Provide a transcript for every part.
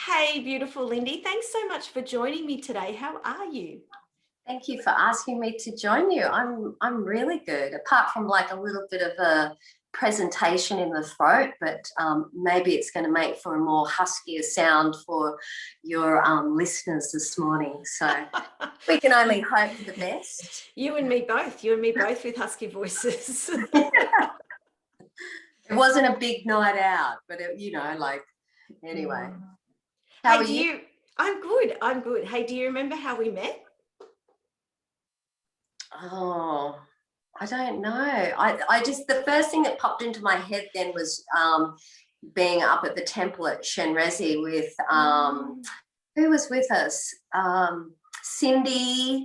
Hey, beautiful Lindy. Thanks so much for joining me today. How are you? Thank you for asking me to join you. I'm really good, apart from like a little bit of a presentation in the throat, but maybe it's going to make for a more huskier sound for your listeners this morning. So we can only hope for the best. You and me both. You and me both with husky voices. It wasn't a big night out, but anyway. How are you? I'm good. I'm good. Hey, do you remember how we met? Oh, I don't know. I just, the first thing that popped into my head then was being up at the temple at Shenrezi with who was with us? Cindy.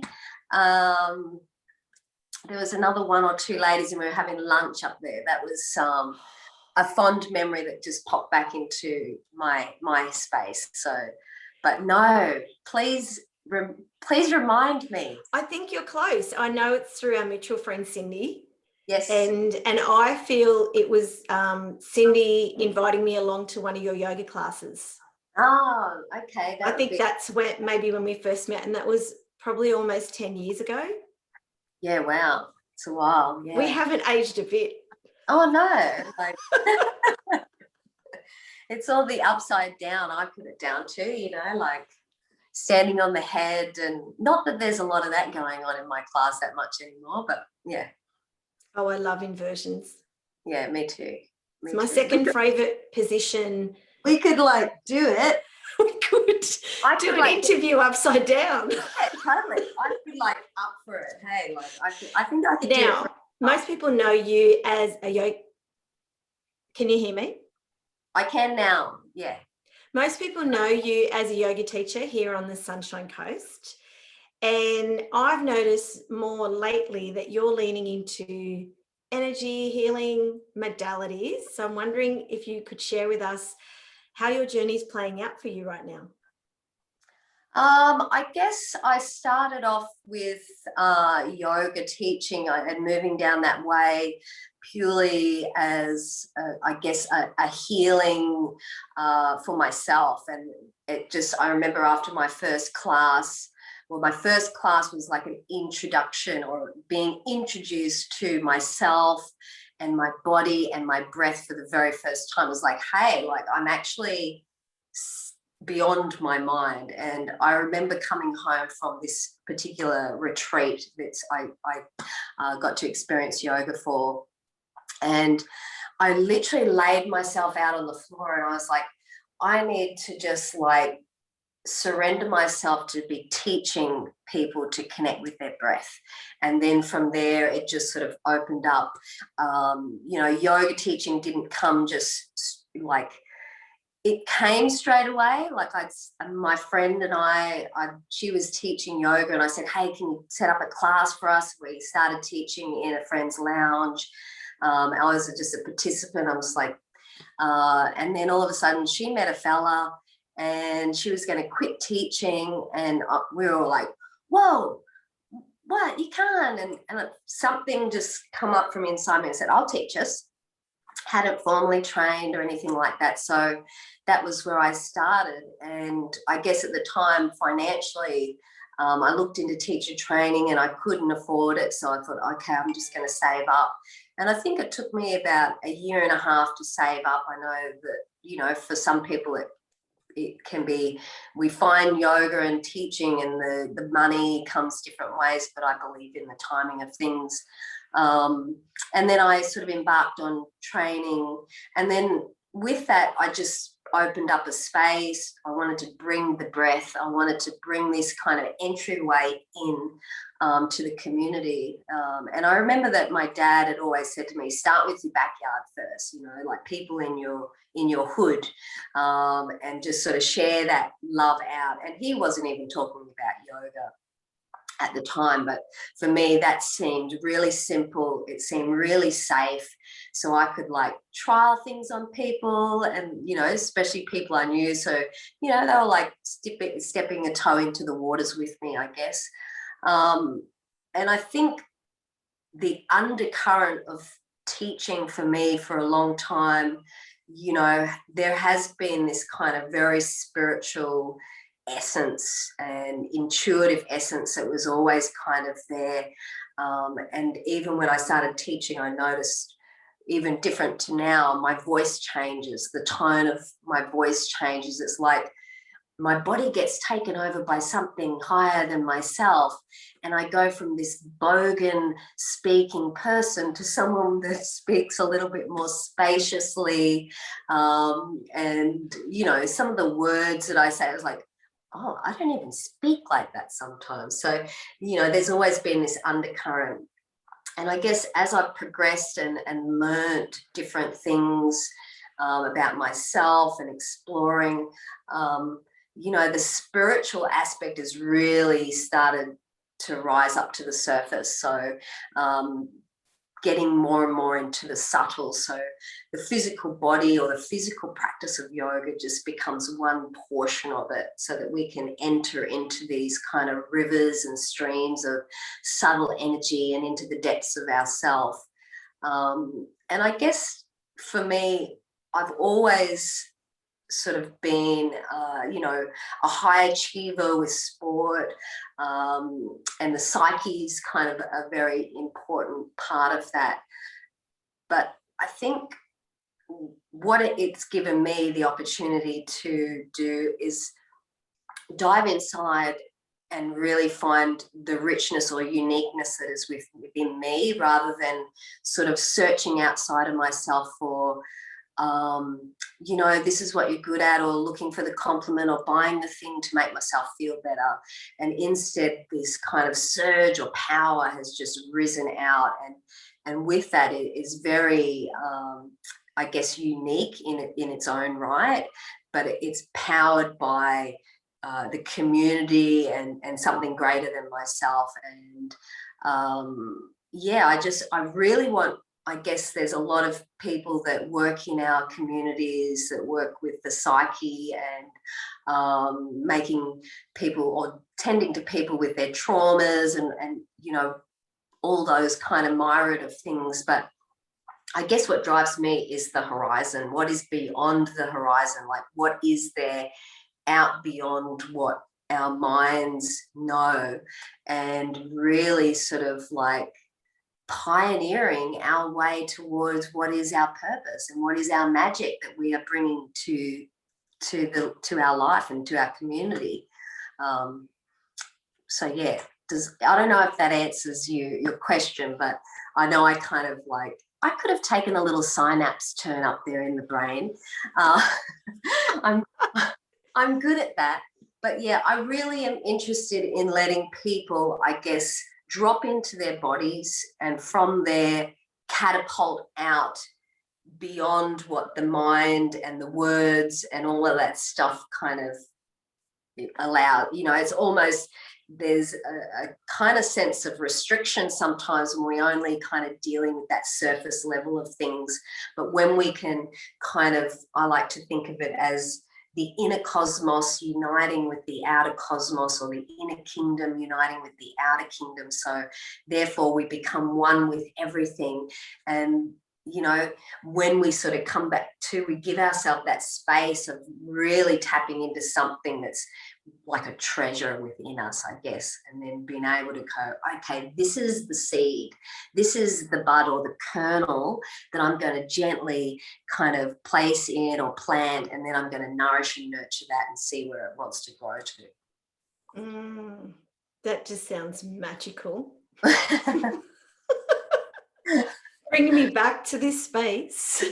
There was another one or two ladies, and we were having lunch up there. That was a fond memory that just popped back into my space. So, but no, please remind me. I think you're close. I know it's through our mutual friend Cindy. Yes. And I feel it was Cindy inviting me along to one of your yoga classes. Oh, okay. I think that's maybe when we first met, and that was probably almost 10 years ago. Yeah, wow. It's a while. Yeah. We haven't aged a bit. Oh no. Like it's all the upside down. I put it down too, like standing on the head, and not that there's a lot of that going on in my class that much anymore, but yeah. Oh, I love inversions. Yeah, me too. It's my second favorite position. We could do it. We could do an interview upside down. Yeah, totally. I'd be up for it. Hey, I think I could do it. Now, most people know you as a yoga. Can you hear me? I can now. Yeah. Most people know you as a yoga teacher here on the Sunshine Coast. And I've noticed more lately that you're leaning into energy healing modalities. So I'm wondering if you could share with us how your journey is playing out for you right now. I guess I started off with yoga teaching and moving down that way purely as, a healing for myself. And I remember after my first class, my first class was like an introduction, or being introduced to myself and my body and my breath for the very first time. It was like, hey, I'm actually beyond my mind. And I remember coming home from this particular retreat that I got to experience yoga for, and I literally laid myself out on the floor, and I was like, I need to just surrender myself to be teaching people to connect with their breath. And then from there, it just sort of opened up. Yoga teaching didn't come just it came straight away. My friend and she was teaching yoga, and I said, hey, can you set up a class for us? We started teaching in a friend's lounge. I was just a participant. I was and then all of a sudden she met a fella, and she was going to quit teaching, and we were all like, whoa, what, you can't? And something just come up from inside me and said, I'll teach us. Hadn't formally trained or anything like that. So that was where I started. And I guess at the time, financially, I looked into teacher training and I couldn't afford it. So I thought, okay, I'm just going to save up. And I think it took me about a year and a half to save up. I know that, for some people it can be, we find yoga and teaching and the money comes different ways, but I believe in the timing of things. And then I sort of embarked on training. And then with that, I just opened up a space. I wanted to bring the breath. I wanted to bring this kind of entryway in to the community. And I remember that my dad had always said to me, start with your backyard first, people in your hood, and just sort of share that love out. And he wasn't even talking about yoga at the time, but for me that seemed really simple. It seemed really safe, so I could trial things on people, and especially people I knew, so they were stepping a toe into the waters with me, I guess. And I think the undercurrent of teaching for me for a long time there has been this kind of very spiritual essence and intuitive essence that was always kind of there. And even when I started teaching, I noticed, even different to now, my voice changes, the tone of my voice changes. It's like my body gets taken over by something higher than myself, and I go from this bogan speaking person to someone that speaks a little bit more spaciously. And some of the words that I say, I was like, oh, I don't even speak like that sometimes. So there's always been this undercurrent. And I guess as I've progressed and learnt different things about myself and exploring, the spiritual aspect has really started to rise up to the surface. So getting more and more into the subtle. So the physical body or the physical practice of yoga just becomes one portion of it, so that we can enter into these kind of rivers and streams of subtle energy and into the depths of ourself. And I guess for me, I've always sort of been, a high achiever with sport, and the psyche is kind of a very important part of that. But I think what it's given me the opportunity to do is dive inside and really find the richness or uniqueness that is within me, rather than sort of searching outside of myself for this is what you're good at, or looking for the compliment, or buying the thing to make myself feel better. And instead, this kind of surge or power has just risen out, and with that, it is very I guess unique in its own right, but it's powered by the community and something greater than myself. And I really want, I guess there's a lot of people that work in our communities that work with the psyche and making people, or tending to people with their traumas and all those kind of myriad of things. But I guess what drives me is the horizon. What is beyond the horizon? Like, what is there out beyond what our minds know? And really sort of like pioneering our way towards what is our purpose and what is our magic that we are bringing to our life and to our community. So yeah, I don't know if that answers your question, but I know I kind of like, I could have taken a little synapse turn up there in the brain. I'm good at that. But yeah, I really am interested in letting people, I guess, drop into their bodies, and from there catapult out beyond what the mind and the words and all of that stuff kind of allow. It's almost, there's a kind of sense of restriction sometimes when we only kind of dealing with that surface level of things. But when we can kind of, I like to think of it as the inner cosmos uniting with the outer cosmos, or the inner kingdom uniting with the outer kingdom. So therefore we become one with everything. And, when we sort of come back to, we give ourselves that space of really tapping into something that's like a treasure within us, I guess, and then being able to go, okay, this is the seed, this is the bud or the kernel that I'm going to gently kind of place in or plant, and then I'm going to nourish and nurture that and see where it wants to grow to. That just sounds magical. Bringing me back to this space.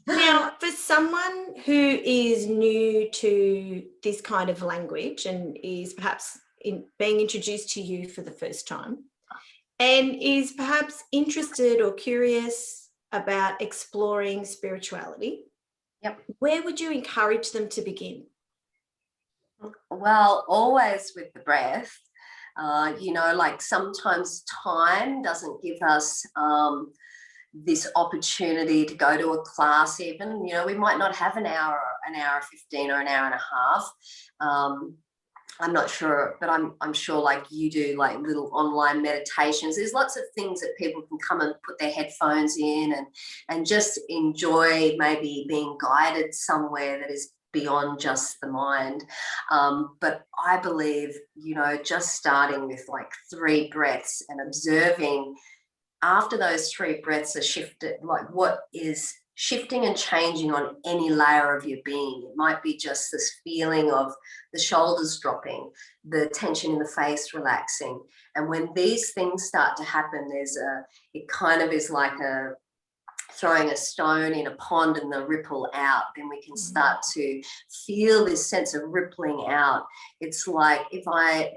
Now, for someone who is new to this kind of language and is perhaps being introduced to you for the first time, and is perhaps interested or curious about exploring spirituality, yep, where would you encourage them to begin? Well, always with the breath. Like sometimes time doesn't give us this opportunity to go to a class even. We might not have an hour 15 or an hour and a half. I'm not sure, but I'm sure like you do like little online meditations. There's lots of things that people can come and put their headphones in and just enjoy maybe being guided somewhere that is beyond just the mind. But I believe, just starting with like 3 breaths and observing after those 3 breaths are shifted, like what is shifting and changing on any layer of your being. It might be just this feeling of the shoulders dropping, the tension in the face relaxing. And when these things start to happen, it kind of is like throwing a stone in a pond and the ripple out, then we can start to feel this sense of rippling out. It's like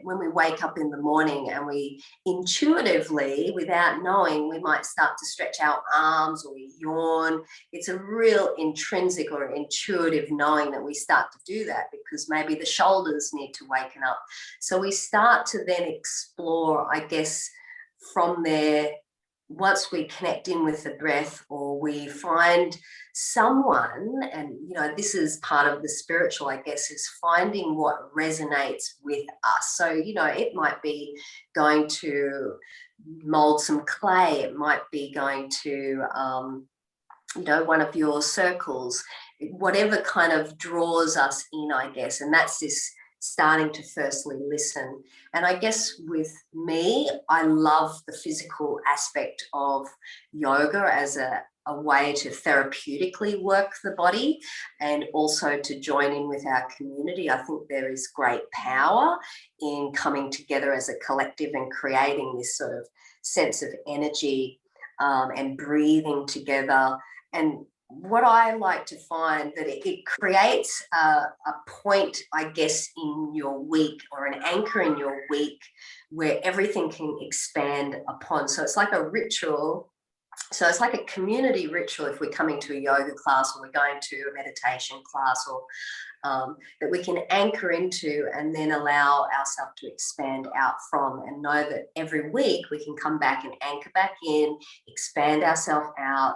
when we wake up in the morning and we intuitively, without knowing, we might start to stretch our arms or we yawn. It's a real intrinsic or intuitive knowing that we start to do that because maybe the shoulders need to waken up. So we start to then explore, I guess, from there. Once we connect in with the breath or we find someone, and this is part of the spiritual, I guess, is finding what resonates with us. So it might be going to mold some clay, it might be going to one of your circles, whatever kind of draws us in, I guess. And that's this starting to firstly listen. And I guess with me, I love the physical aspect of yoga as a way to therapeutically work the body and also to join in with our community. I think there is great power in coming together as a collective and creating this sort of sense of energy and breathing together. And what I like to find that it creates a point, I guess, in your week or an anchor in your week where everything can expand upon. So it's like a ritual. So it's like a community ritual if we're coming to a yoga class or we're going to a meditation class or that we can anchor into and then allow ourselves to expand out from, and know that every week we can come back and anchor back in, expand ourselves out.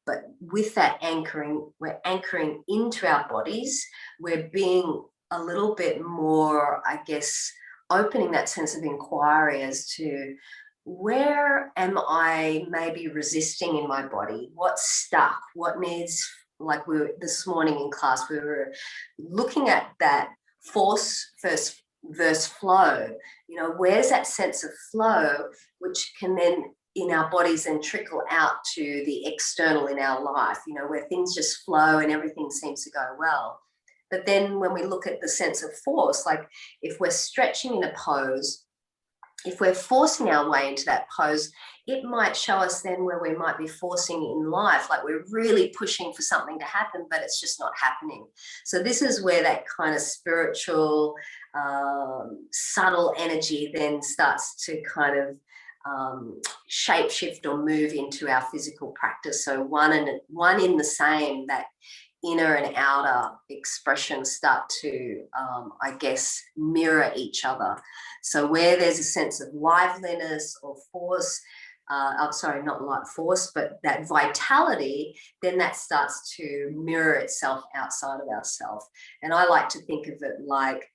But with that anchoring, we're anchoring into our bodies. We're being a little bit more, I guess, opening that sense of inquiry as to where am I maybe resisting in my body? What's stuck? What needs, like this morning in class, we were looking at that force versus flow. Where's that sense of flow, which can then in our bodies and trickle out to the external in our life, where things just flow and everything seems to go well. But then when we look at the sense of force, like if we're stretching in a pose, if we're forcing our way into that pose, it might show us then where we might be forcing in life, like we're really pushing for something to happen, but it's just not happening. So this is where that kind of spiritual, subtle energy then starts to kind of shape shift or move into our physical practice. So one in the same, that inner and outer expression start to, I guess, mirror each other. So where there's a sense of liveliness or force, I'm sorry, not like force, but that vitality, then that starts to mirror itself outside of ourselves. And I like to think of it like,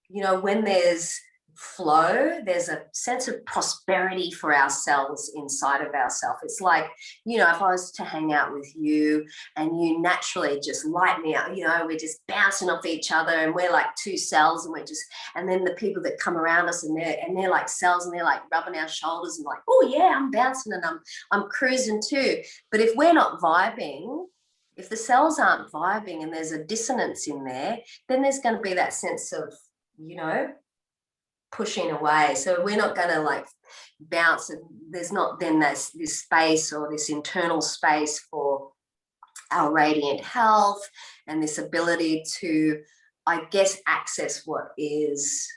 when there's flow, there's a sense of prosperity for ourselves inside of ourselves. It's like, if I was to hang out with you and you naturally just light me up, we're just bouncing off each other and we're like 2 cells, and then the people that come around us and they're like cells and they're like rubbing our shoulders and like, oh yeah, I'm bouncing and I'm cruising too. But if we're not vibing, if the cells aren't vibing and there's a dissonance in there, then there's going to be that sense of, pushing away. So we're not going to like bounce, and there's not then this space or this internal space for our radiant health and this ability to, I guess, access what is,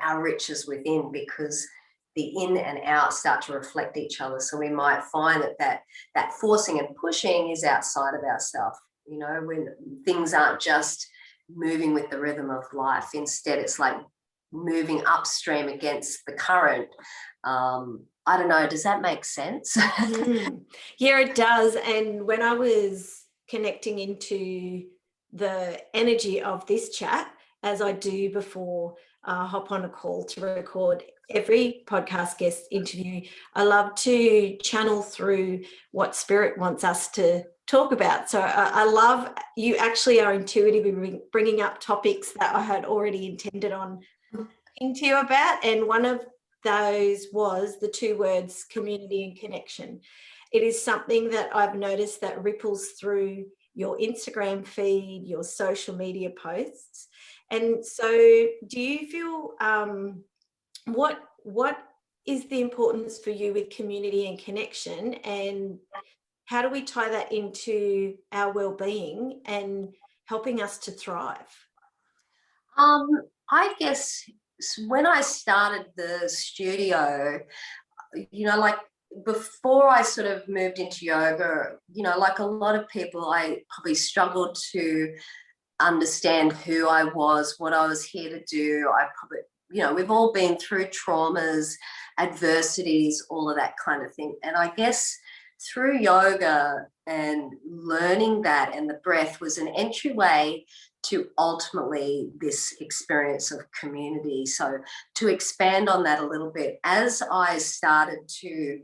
our riches within, because the in and out start to reflect each other. So we might find that forcing and pushing is outside of ourselves, when things aren't just moving with the rhythm of life. Instead, it's like moving upstream against the current. I don't know, does that make sense? Yeah, it does. And when I was connecting into the energy of this chat, as I do before I hop on a call to record every podcast guest interview, I love to channel through what Spirit wants us to talk about. So I love you actually are intuitive in bringing up topics that I had already intended on talking to you about. And one of those was the two words community and connection. It is something that I've noticed that ripples through your Instagram feed, your social media posts. And so do you feel what is the importance for you with community and connection, and how do we tie that into our well-being and helping us to thrive? I guess when I started the studio, like before I sort of moved into yoga, like a lot of people, I probably struggled to understand who I was, what I was here to do. I probably, we've all been through traumas, adversities, all of that kind of thing. And I guess through yoga and learning that and the breath was an entryway to ultimately this experience of community. So to expand on that a little bit, as I started to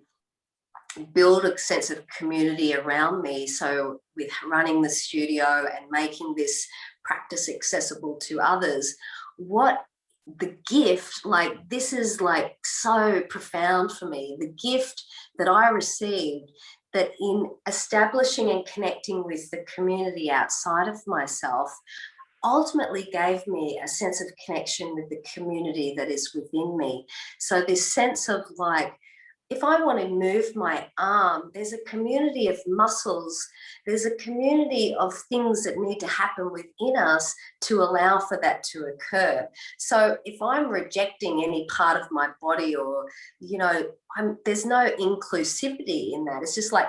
build a sense of community around me, so with running the studio and making this practice accessible to others, what the gift, like this is like so profound for me, the gift that I received, that in establishing and connecting with the community outside of myself ultimately gave me a sense of connection with the community that is within me. So this sense of like, if I want to move my arm, there's a community of muscles, there's a community of things that need to happen within us to allow for that to occur. So if I'm rejecting any part of my body, or, there's no inclusivity in that. It's just like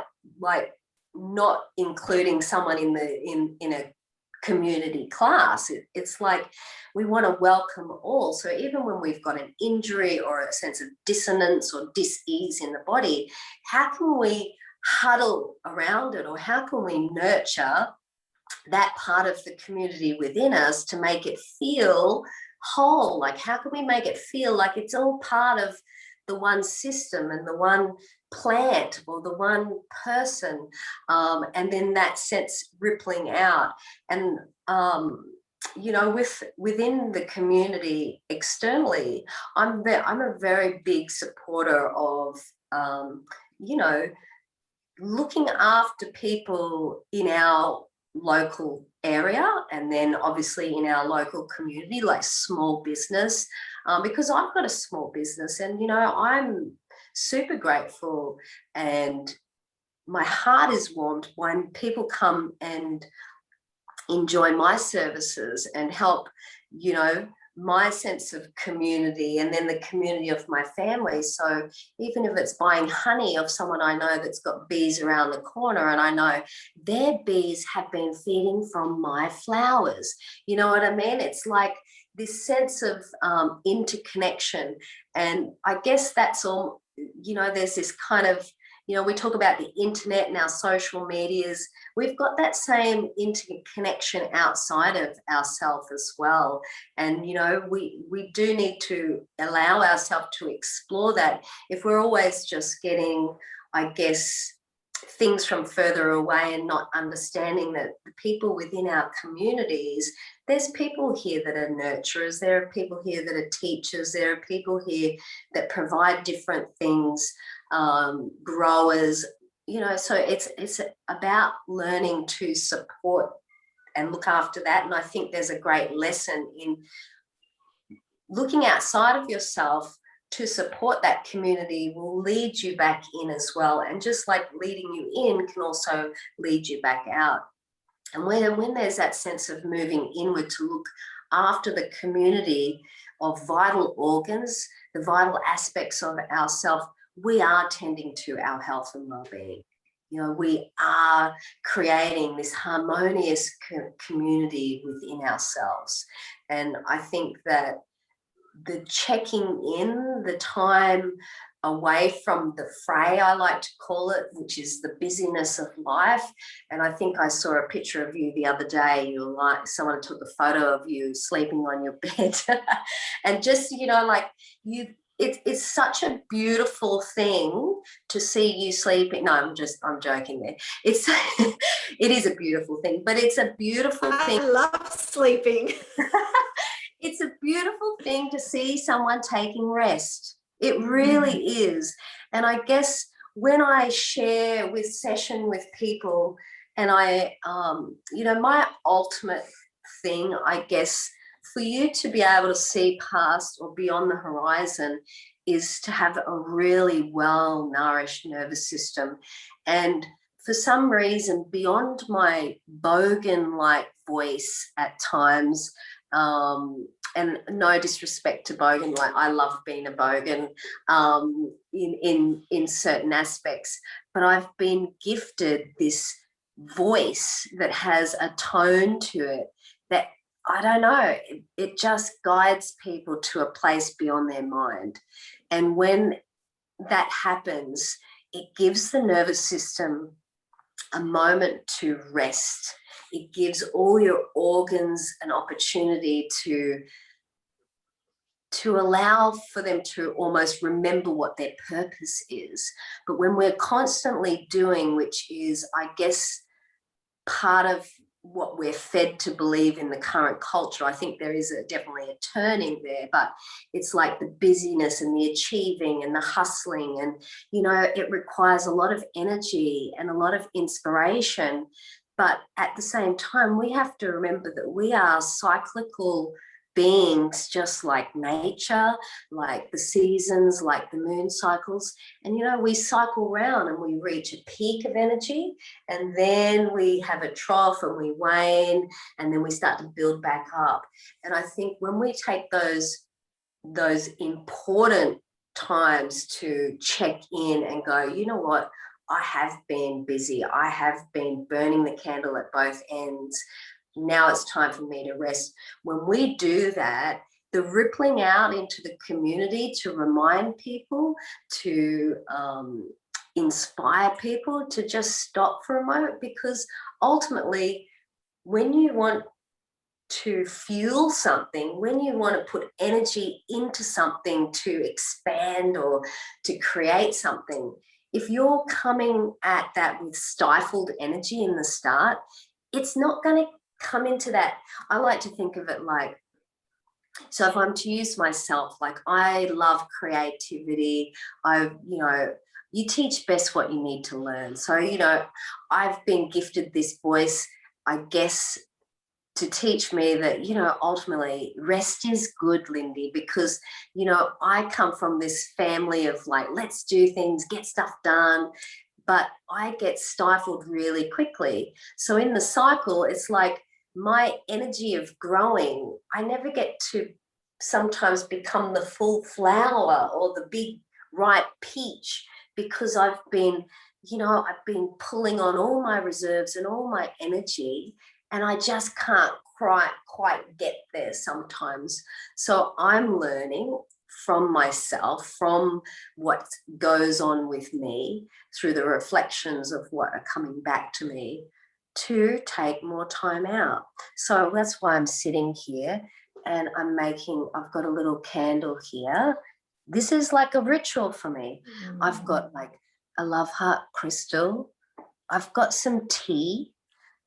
not including someone in a community class. It's like we want to welcome all. So even when we've got an injury or a sense of dissonance or dis-ease in the body, how can we huddle around it, or how can we nurture that part of the community within us to make it feel whole? Like, how can we make it feel like it's all part of the one system and the one plant or the one person, and then that sense rippling out. And within the community externally, I'm a very big supporter of looking after people in our local area, and then obviously in our local community, like small business, because I've got a small business, and I'm super grateful, and my heart is warmed when people come and enjoy my services and help my sense of community, and then the community of my family. So even if it's buying honey of someone I know that's got bees around the corner, and I know their bees have been feeding from my flowers, you know what I mean? It's like this sense of interconnection. And I guess that's all, there's this kind of, we talk about the internet and our social medias. We've got that same interconnection outside of ourselves as well. And, we do need to allow ourselves to explore that. If we're always just getting, I guess, things from further away and not understanding that the people within our communities, there's people here that are nurturers, there are people here that are teachers, there are people here that provide different things, growers, so it's about learning to support and look after that. And I think there's a great lesson in looking outside of yourself to support that community will lead you back in as well. And just like leading you in can also lead you back out. And when there's that sense of moving inward to look after the community of vital organs, the vital aspects of ourselves, we are tending to our health and well-being. We are creating this harmonious community within ourselves. And I think that the checking in, the time away from the fray, I like to call it, which is the busyness of life. And I think I saw a picture of you the other day. You were like, someone took a photo of you sleeping on your bed. And just, you know, like it's such a beautiful thing to see you sleeping. No, I'm joking there. It is a beautiful thing, but it's a beautiful thing. I love sleeping. It's a beautiful thing to see someone taking rest. It really is. And I guess when I share session with people, and my ultimate thing, I guess, for you to be able to see past or beyond the horizon is to have a really well-nourished nervous system. And for some reason, beyond my Bogan-like voice at times, and no disrespect to Bogan, like I love being a Bogan in certain aspects, but I've been gifted this voice that has a tone to it that, I don't know, it just guides people to a place beyond their mind. And when that happens, it gives the nervous system a moment to rest. It gives all your organs an opportunity to allow for them to almost remember what their purpose is. But when we're constantly doing, which is, I guess, part of what we're fed to believe in the current culture, I think there is definitely a turning there, but it's like the busyness and the achieving and the hustling, and, you know, it requires a lot of energy and a lot of inspiration. But at the same time, we have to remember that we are cyclical beings, just like nature, like the seasons, like the moon cycles. And, you know, we cycle round and we reach a peak of energy, and then we have a trough and we wane, and then we start to build back up. And I think when we take those important times to check in and go, you know what, I have been busy, I have been burning the candle at both ends, now it's time for me to rest. When we do that, the rippling out into the community to remind people, to inspire people to just stop for a moment, because ultimately, when you want to fuel something, when you want to put energy into something to expand or to create something, if you're coming at that with stifled energy in the start, it's not going to come into that. I like to think of it like, so if I'm to use myself, like I love creativity. You teach best what you need to learn. So, you know, I've been gifted this voice, I guess, to teach me that, you know, ultimately rest is good, Lindy, because, you know, I come from this family of like, let's do things, get stuff done. But I get stifled really quickly. So in the cycle, it's like my energy of growing, I never get to sometimes become the full flower or the big ripe peach, because I've been pulling on all my reserves and all my energy, and I just can't quite get there sometimes. So I'm learning from myself, from what goes on with me through the reflections of what are coming back to me, to take more time out. So that's why I'm sitting here and I've got a little candle here. This is like a ritual for me. I've got like a love heart crystal. I've got some tea,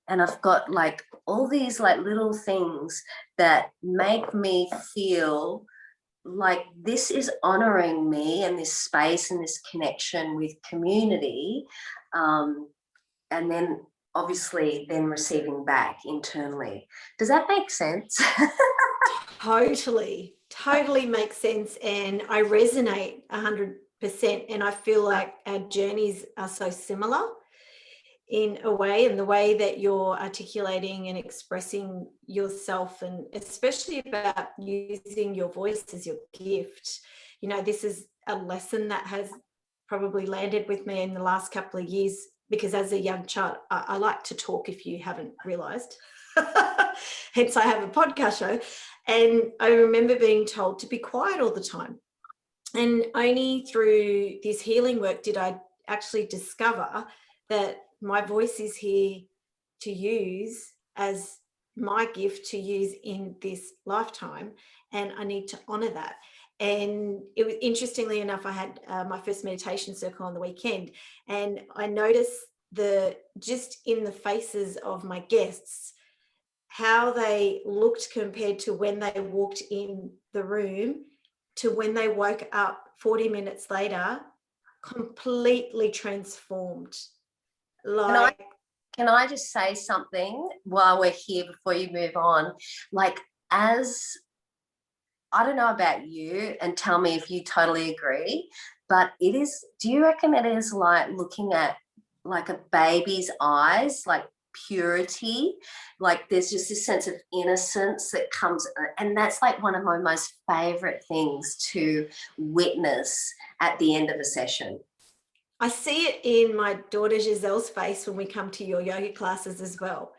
and I've got like all these like little things that make me feel like this is honoring me and this space and this connection with community. And then obviously then receiving back internally. Does that make sense? Totally makes sense. And I resonate 100%. And I feel like our journeys are so similar in a way, and the way that you're articulating and expressing yourself, and especially about using your voice as your gift. You know, this is a lesson that has probably landed with me in the last couple of years, because as a young child, I like to talk, if you haven't realized. Hence I have a podcast show. And I remember being told to be quiet all the time. And only through this healing work did I actually discover that my voice is here to use as my gift to use in this lifetime, and I need to honor that. And it was, interestingly enough, I had my first meditation circle on the weekend, and I noticed just in the faces of my guests how they looked compared to when they walked in the room to when they woke up 40 minutes later, completely transformed. Like, can I just say something while we're here before you move on? Like, as I don't know about you, and tell me if you totally agree, but it is, do you reckon it is like looking at like a baby's eyes, like purity? Like there's just this sense of innocence that comes, and that's like one of my most favorite things to witness at the end of a session. I see it in my daughter Giselle's face when we come to your yoga classes as well.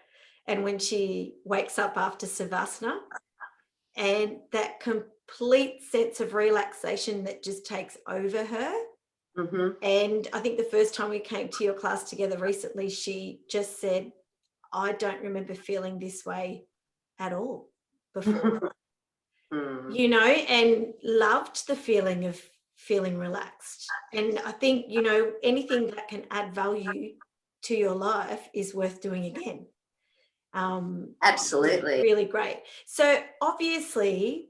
And when she wakes up after Savasana, and that complete sense of relaxation that just takes over her. Mm-hmm. And I think the first time we came to your class together recently, she just said, I don't remember feeling this way at all before. You know, and loved the feeling of feeling relaxed. And I think, you know, anything that can add value to your life is worth doing again. Absolutely. Really great. So obviously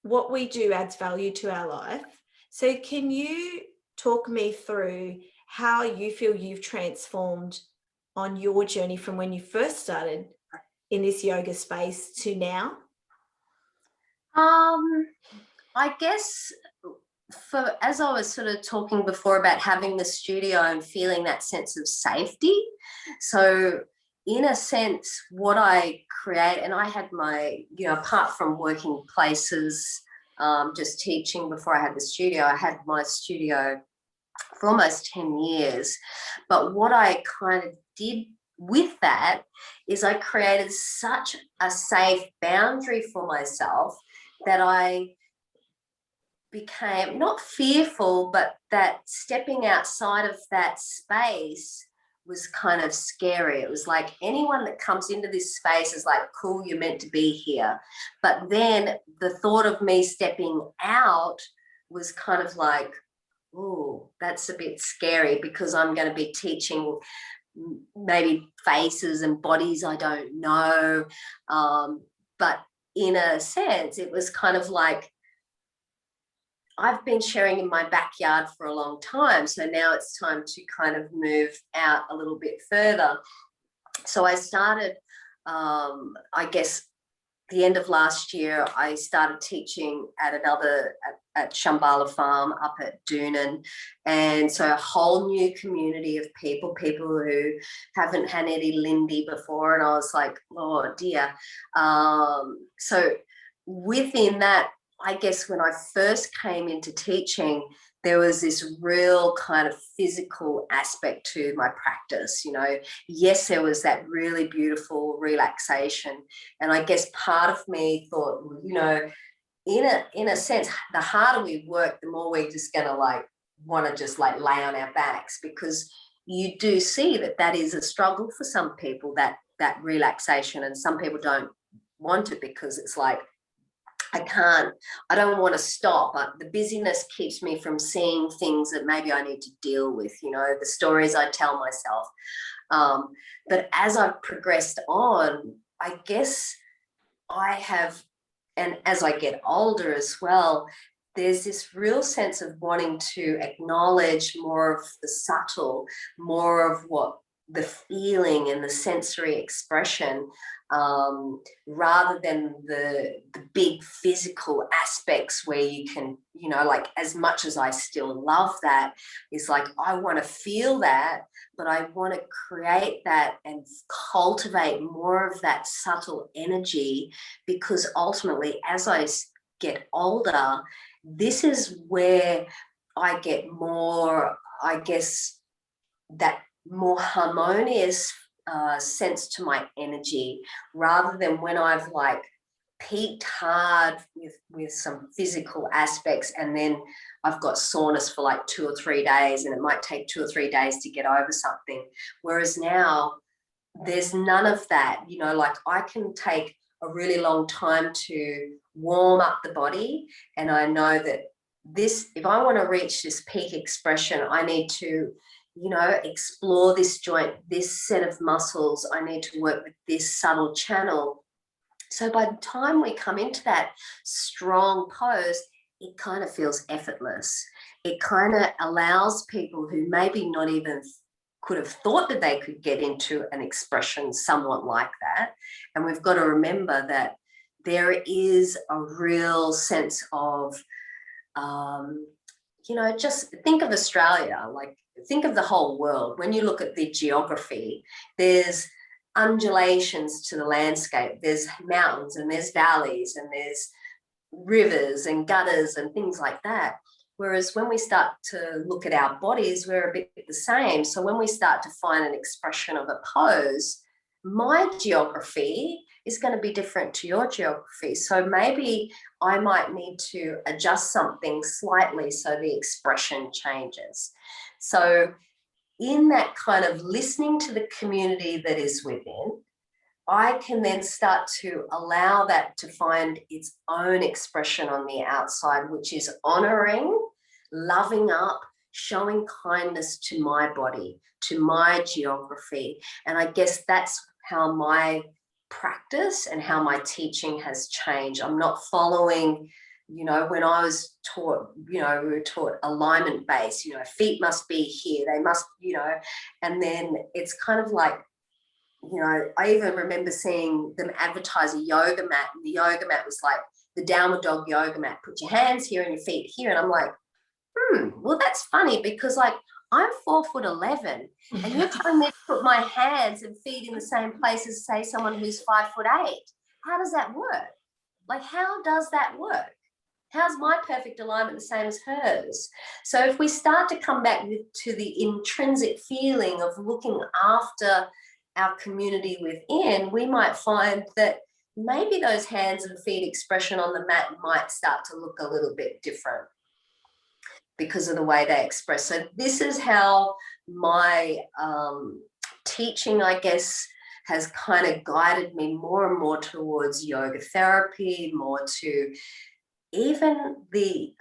what we do adds value to our life. So can you talk me through how you feel you've transformed on your journey from when you first started in this yoga space to now? I guess as I was sort of talking before about having the studio and feeling that sense of safety. So in a sense, what I create, and I had my, you know, apart from working places, just teaching before I had the studio, I had my studio for almost 10 years. But what I kind of did with that is I created such a safe boundary for myself that I became not fearful, but that stepping outside of that space was kind of scary. It was like anyone that comes into this space is like, cool, you're meant to be here. But then the thought of me stepping out was kind of like, oh, that's a bit scary because I'm going to be teaching maybe faces and bodies I don't know. But in a sense, it was kind of like, I've been sharing in my backyard for a long time. So now it's time to kind of move out a little bit further. So I started, I guess, the end of last year, I started teaching at Shambhala Farm up at Doonan. And so a whole new community of people who haven't had any Lindy before. And I was like, oh dear. So within that, I guess when I first came into teaching, there was this real kind of physical aspect to my practice. You know, yes, there was that really beautiful relaxation. And I guess part of me thought, you know, in a sense, the harder we work, the more we're just going to like want to just like lay on our backs, because you do see that is a struggle for some people, that relaxation. And some people don't want it because it's like, I don't want to stop, but the busyness keeps me from seeing things that maybe I need to deal with, you know, the stories I tell myself. But as I've progressed on, I guess I have, and as I get older as well, there's this real sense of wanting to acknowledge more of the subtle, more of what the feeling and the sensory expression, rather than the big physical aspects where you can, you know, like as much as I still love that, it's like I want to feel that, but I want to create that and cultivate more of that subtle energy, because ultimately as I get older, this is where I get more, I guess, that more harmonious sense to my energy, rather than when I've like peaked hard with some physical aspects, and then I've got soreness for like 2 or 3 days, and it might take 2 or 3 days to get over something. Whereas now there's none of that, you know, like I can take a really long time to warm up the body, and I know that this, if I want to reach this peak expression, I need to, you know, explore this joint, this set of muscles. I need to work with this subtle channel. So by the time we come into that strong pose, it kind of feels effortless. It kind of allows people who maybe not even could have thought that they could get into an expression somewhat like that. And we've got to remember that there is a real sense of, you know, just think of Australia, like think of the whole world. When you look at the geography, there's undulations to the landscape. There's mountains and there's valleys and there's rivers and gutters and things like that. Whereas when we start to look at our bodies, we're a bit the same. So when we start to find an expression of a pose, my geography is going to be different to your geography. So maybe I might need to adjust something slightly so the expression changes. So in that kind of listening to the community that is within, I can then start to allow that to find its own expression on the outside, which is honoring, loving up, showing kindness to my body, to my geography. And I guess that's how my practice and how my teaching has changed. I'm not following, you know, when I was taught, you know, we were taught alignment based, you know, feet must be here, they must, you know, and then it's kind of like, you know, I even remember seeing them advertise a yoga mat, and the yoga mat was like the downward dog yoga mat. Put your hands here and your feet here. And I'm like, well, that's funny because like I'm 4'11", and you're telling me to put my hands and feet in the same place as, say, someone who's 5'8". How does that work? Like, how does that work? How's my perfect alignment the same as hers? So if we start to come back to the intrinsic feeling of looking after our community within, we might find that maybe those hands and feet expression on the mat might start to look a little bit different because of the way they express. So this is how my teaching, I guess, has kind of guided me more and more towards yoga therapy, more to even the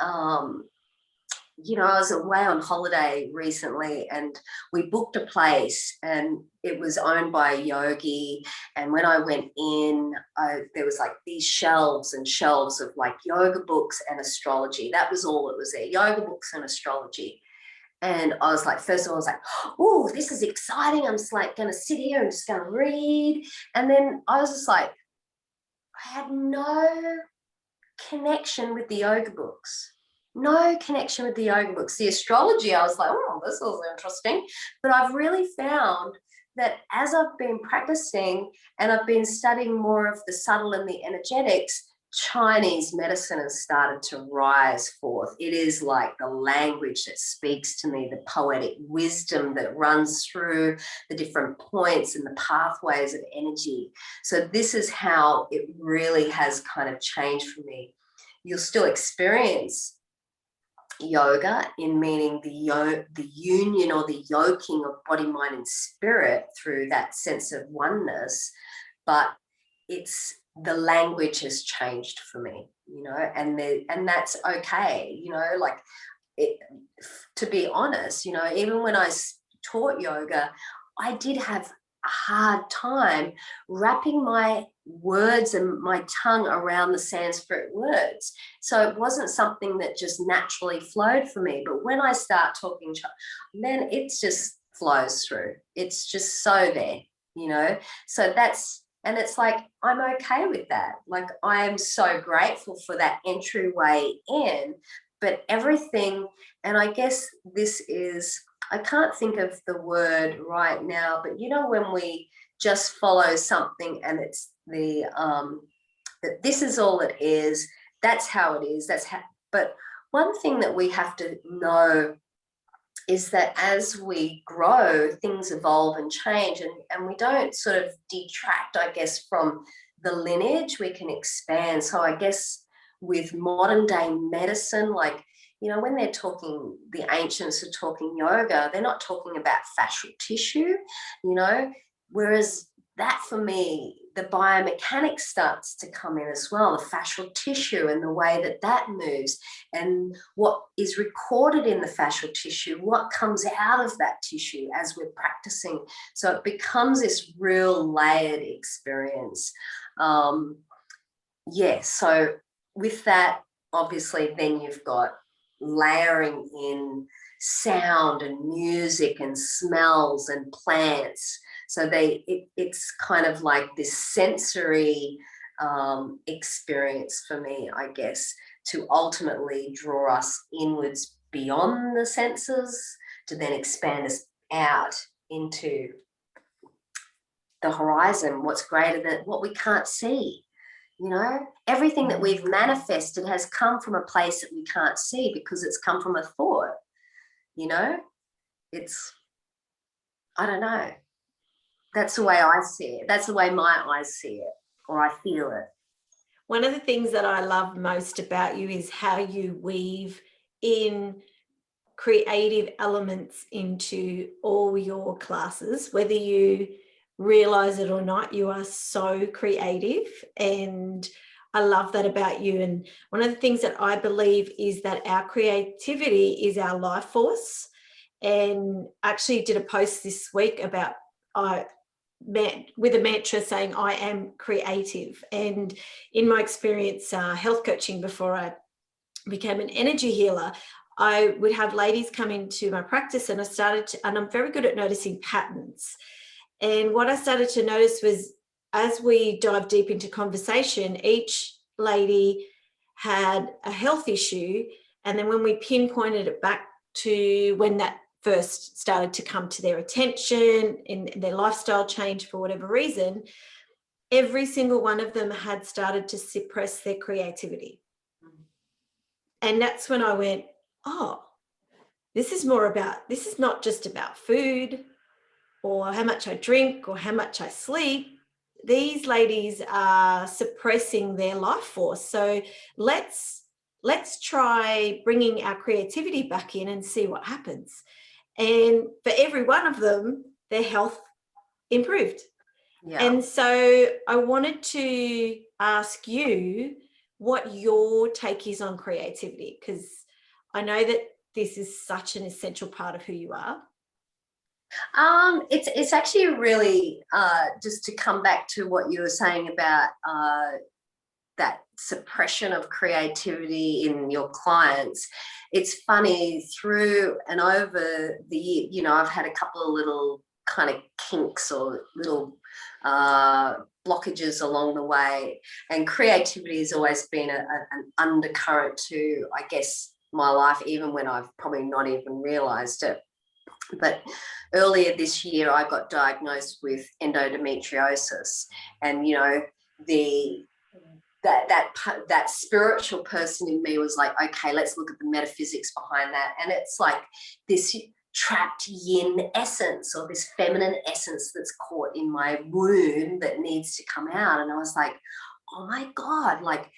you know, I was away on holiday recently and we booked a place and it was owned by a yogi. And when I went in, there was like these shelves and shelves of like yoga books and astrology. That was all that was there, yoga books and astrology. And I was like, first of all, I was like, oh, this is exciting. I'm just like going to sit here and just going to read. And then I was just like, I had no connection with the yoga books. No connection with the yoga books. The astrology, I was like, oh, this is interesting. But I've really found that as I've been practicing and I've been studying more of the subtle and the energetics, Chinese medicine has started to rise forth. It is like the language that speaks to me, the poetic wisdom that runs through the different points and the pathways of energy. So this is how it really has kind of changed for me. You'll still experience yoga in meaning the union or the yoking of body, mind and spirit through that sense of oneness, but it's the language has changed for me, you know, and that's okay, you know, like to be honest, you know, even when I taught yoga, I did have a hard time wrapping my words and my tongue around the Sanskrit words. So it wasn't something that just naturally flowed for me. But when I start talking, then it just flows through. It's just so there, you know. So and it's like, I'm okay with that. Like, I am so grateful for that entryway in, but everything, and I guess this is, I can't think of the word right now, but you know, when we just follow something and it's that this is all it is, that's how it is, but one thing that we have to know is that as we grow, things evolve and change, and we don't sort of detract, I guess, from the lineage, we can expand. So I guess with modern day medicine, like, you know, when they're talking, the ancients are talking yoga, they're not talking about fascial tissue, you know, whereas that for me, the biomechanics starts to come in as well, the fascial tissue and the way that that moves and what is recorded in the fascial tissue, what comes out of that tissue as we're practicing. So it becomes this real layered experience. So with that, obviously, then you've got layering in sound and music and smells and plants. So it's kind of like this sensory experience for me, I guess, to ultimately draw us inwards beyond the senses, to then expand us out into the horizon, what's greater than what we can't see. You know, everything that we've manifested has come from a place that we can't see because it's come from a thought. You know, I don't know. That's the way I see it. That's the way my eyes see it, or I feel it. One of the things that I love most about you is how you weave in creative elements into all your classes, whether you realize it or not. You are so creative, and I love that about you. And one of the things that I believe is that our creativity is our life force. And I actually did a post this week about with a mantra saying I am creative. And in my experience health coaching before I became an energy healer, I would have ladies come into my practice, and and I'm very good at noticing patterns. And what I started to notice was, as we dive deep into conversation, each lady had a health issue. And then when we pinpointed it back to when that first started to come to their attention in their lifestyle change for whatever reason, every single one of them had started to suppress their creativity. And that's when I went, oh, this is not just about food or how much I drink or how much I sleep. These ladies are suppressing their life force. So let's try bringing our creativity back in and see what happens. And for every one of them, their health improved. Yeah. And so I wanted to ask you what your take is on creativity, because I know that this is such an essential part of who you are. It's actually really just to come back to what you were saying about that suppression of creativity in your clients. It's funny, through and over the year, you know, I've had a couple of little kind of kinks or little blockages along the way, and creativity has always been an undercurrent to, I guess, my life, even when I've probably not even realized it. But earlier this year, I got diagnosed with endometriosis, and you know, that spiritual person in me was like, okay, let's look at the metaphysics behind that. And it's like this trapped yin essence, or this feminine essence that's caught in my womb that needs to come out. And I was like, oh my God, like,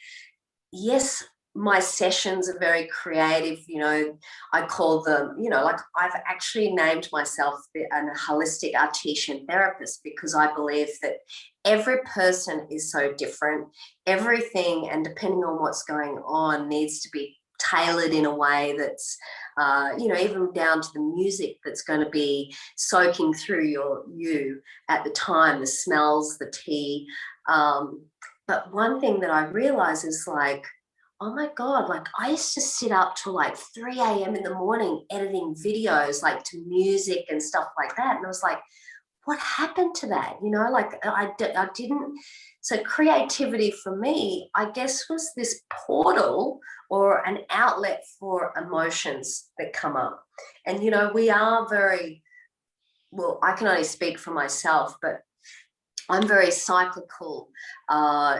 yes, my sessions are very creative. You know, I call them, you know, like, I've actually named myself a holistic artisan therapist, because I believe that every person is so different. Everything, and depending on what's going on, needs to be tailored in a way that's, you know, even down to the music that's going to be soaking through you at the time, the smells, the tea. But one thing that I realize is like, oh my God, like, I used to sit up till like 3 a.m. in the morning editing videos, like, to music and stuff like that. And I was like, what happened to that? You know, like, I didn't. So creativity for me, I guess, was this portal or an outlet for emotions that come up. And, you know, we are very, well, I can only speak for myself, but I'm very cyclical,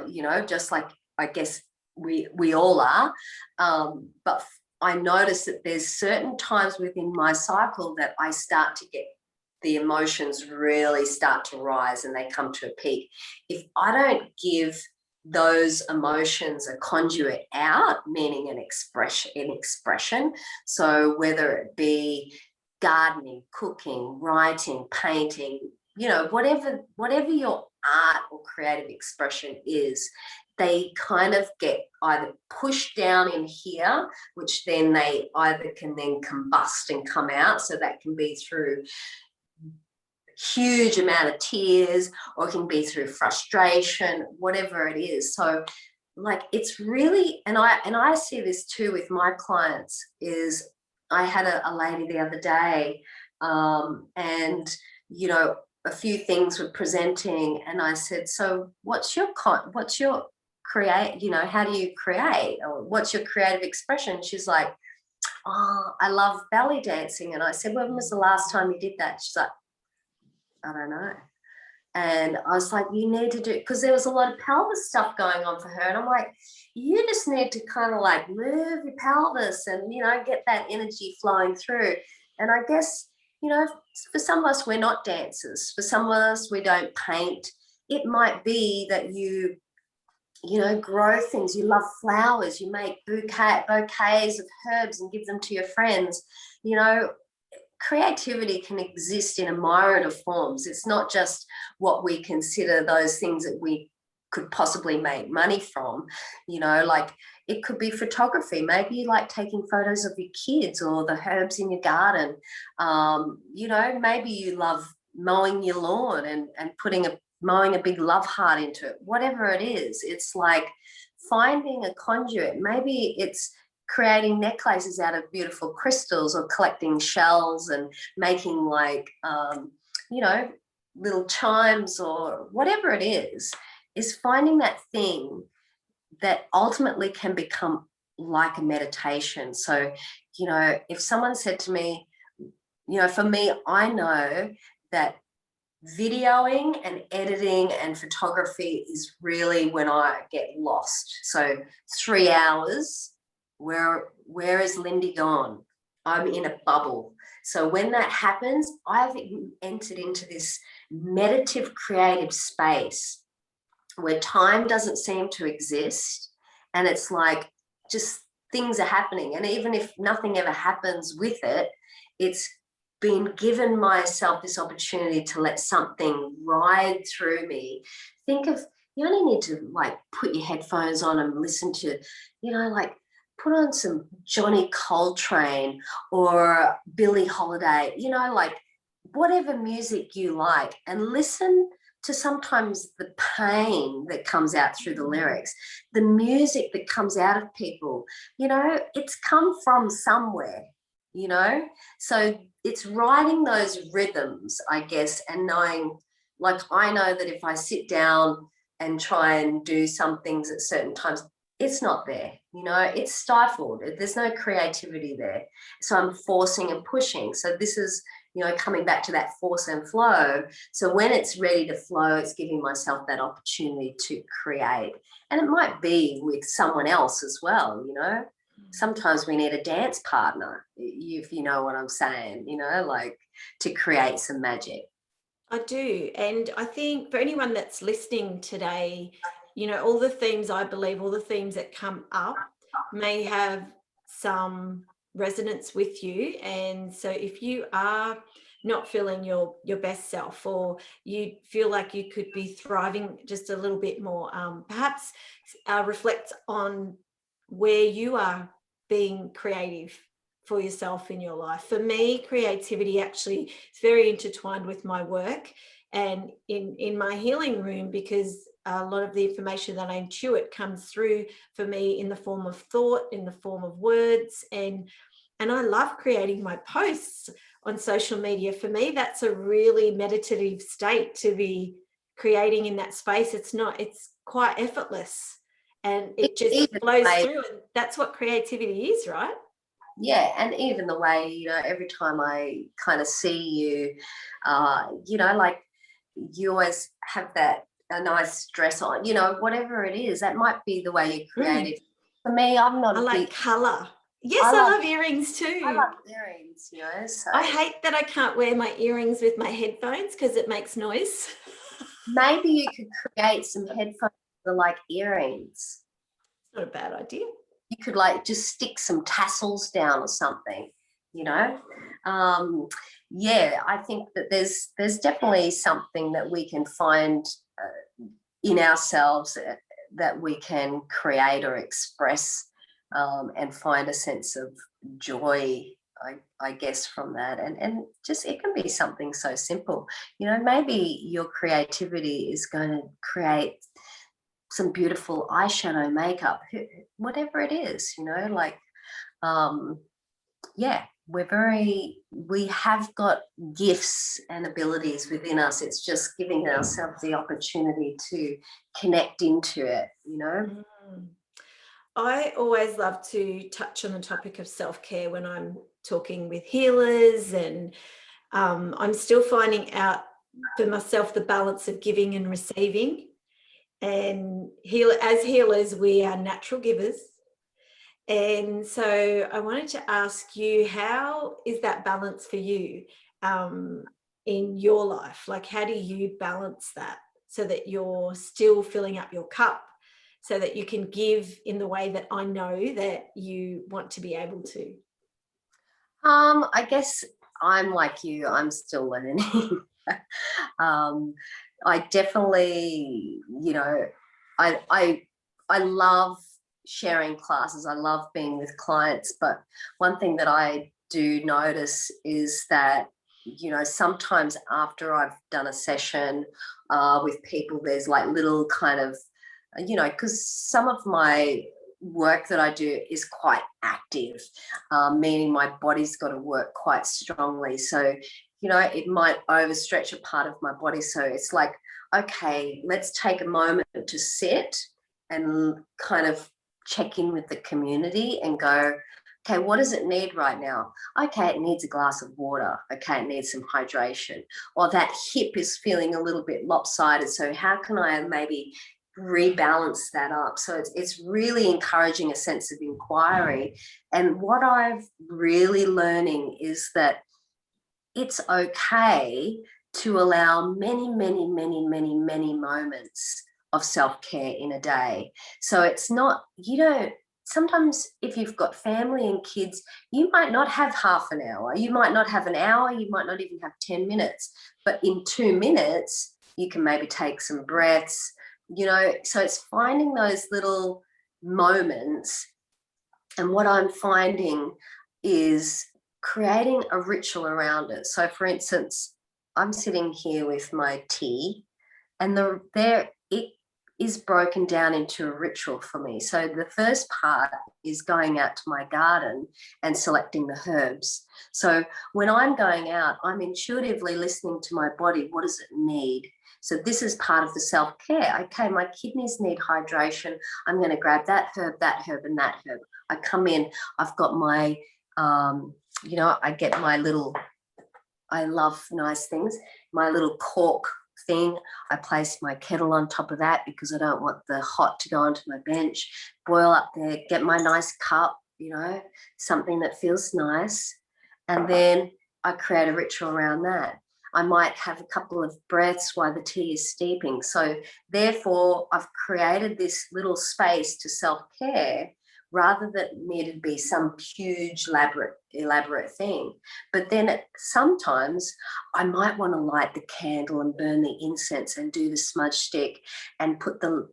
you know, just like, I guess, we all are. But I notice that there's certain times within my cycle that I start to get the emotions really start to rise and they come to a peak. If I don't give those emotions a conduit out, meaning an expression, so whether it be gardening, cooking, writing, painting, you know, whatever your art or creative expression is, they kind of get either pushed down in here, which then they either can then combust and come out. So that can be through huge amount of tears, or it can be through frustration, whatever it is. So like, it's really, and I see this too with my clients, is I had a lady the other day, and, you know, a few things were presenting, and I said, so what's your create, you know, how do you create, or what's your creative expression? She's like, oh, I love belly dancing. And I said, when was the last time you did that? She's like, I don't know. And I was like, you need to do, because there was a lot of pelvis stuff going on for her. And I'm like, you just need to kind of like move your pelvis and, you know, get that energy flowing through. And I guess, you know, for some of us, we're not dancers. For some of us, we don't paint. It might be that you know, grow things. You love flowers. You make bouquets of herbs and give them to your friends. You know, creativity can exist in a myriad of forms. It's not just what we consider those things that we could possibly make money from. You know, like it could be photography. Maybe you like taking photos of your kids or the herbs in your garden. You know, maybe you love mowing your lawn and mowing a big love heart into it. Whatever it is, it's like finding a conduit. Maybe it's creating necklaces out of beautiful crystals, or collecting shells and making like, you know, little chimes, or whatever it is finding that thing that ultimately can become like a meditation. So, you know, if someone said to me, you know, for me, I know that videoing and editing and photography is really when I get lost. So 3 hours, where is Lindy gone? I'm in a bubble. So when that happens, I've entered into this meditative creative space where time doesn't seem to exist, and it's like just things are happening. And even if nothing ever happens with it, it's been given myself this opportunity to let something ride through me. Think of, you only need to like put your headphones on and listen to, you know, like put on some Johnny Coltrane or Billie Holiday, you know, like whatever music you like, and listen to sometimes the pain that comes out through the lyrics, the music that comes out of people, you know, it's come from somewhere, you know. So it's writing those rhythms, I guess, and knowing, like, I know that if I sit down and try and do some things at certain times, it's not there, you know, it's stifled. There's no creativity there. So I'm forcing and pushing. So this is, you know, coming back to that force and flow. So when it's ready to flow, it's giving myself that opportunity to create. And it might be with someone else as well, you know. Sometimes we need a dance partner, if you know what I'm saying, you know, like to create some magic. I do. And I think for anyone that's listening today, you know, all the themes, I believe all the themes that come up may have some resonance with you. And so if you are not feeling your best self, or you feel like you could be thriving just a little bit more, perhaps reflect on where you are being creative for yourself in your life. For me, creativity actually is very intertwined with my work and in my healing room, because a lot of the information that I intuit comes through for me in the form of thought, in the form of words, and I love creating my posts on social media. For me, that's a really meditative state to be creating in that space. It's quite effortless, and it just flows through, and that's what creativity is, right? Yeah, and even the way, you know, every time I kind of see you, you know, like you always have a nice dress on, you know, whatever it is, that might be the way you're creative. For me, I'm not I like colour. Yes, I love earrings too. I love earrings, so. I hate that I can't wear my earrings with my headphones because it makes noise. Maybe you could create some headphones that are like earrings. It's not a bad idea. You could like just stick some tassels down or something, I think that there's definitely something that we can find in ourselves that we can create or express and find a sense of joy, I guess, from that. And just it can be something so simple. Maybe your creativity is going to create some beautiful eyeshadow makeup, whatever it is, we have got gifts and abilities within us. It's just giving ourselves the opportunity to connect into it, I always love to touch on the topic of self-care when I'm talking with healers, and I'm still finding out for myself the balance of giving and receiving. And as healers, we are natural givers. And so I wanted to ask you, how is that balance for you in your life? Like, how do you balance that so that you're still filling up your cup, so that you can give in the way that I know that you want to be able to? I guess I'm like you. I'm still learning. I definitely, I love sharing classes. I love being with clients. But one thing that I do notice is that, sometimes after I've done a session with people, there's like little kind of, because some of my work that I do is quite active, meaning my body's got to work quite strongly. So, it might overstretch a part of my body. So it's like, okay, let's take a moment to sit and kind of check in with the community and go, okay, what does it need right now? Okay, it needs a glass of water. Okay, it needs some hydration. Or that hip is feeling a little bit lopsided. So how can I maybe rebalance that up? So it's really encouraging a sense of inquiry. And what I've really learning is that it's okay to allow many, many, many, many, many moments of self-care in a day. So it's not, sometimes if you've got family and kids, you might not have half an hour, you might not have an hour, you might not even have 10 minutes, but in 2 minutes, you can maybe take some breaths, so it's finding those little moments. And what I'm finding is creating a ritual around it. So for instance, I'm sitting here with my tea, and it is broken down into a ritual for me. So the first part is going out to my garden and selecting the herbs. So when I'm going out, I'm intuitively listening to my body. What does it need? So this is part of the self-care. Okay, my kidneys need hydration. I'm going to grab that herb, and that herb. I come in, I've got my, I get my little, I love nice things, my little cork thing. I place my kettle on top of that because I don't want the hot to go onto my bench. Boil up there, get my nice cup, something that feels nice. And then I create a ritual around that. I might have a couple of breaths while the tea is steeping. So therefore, I've created this little space to self-care rather than need to be some huge, elaborate thing. But then sometimes I might want to light the candle and burn the incense and do the smudge stick and put the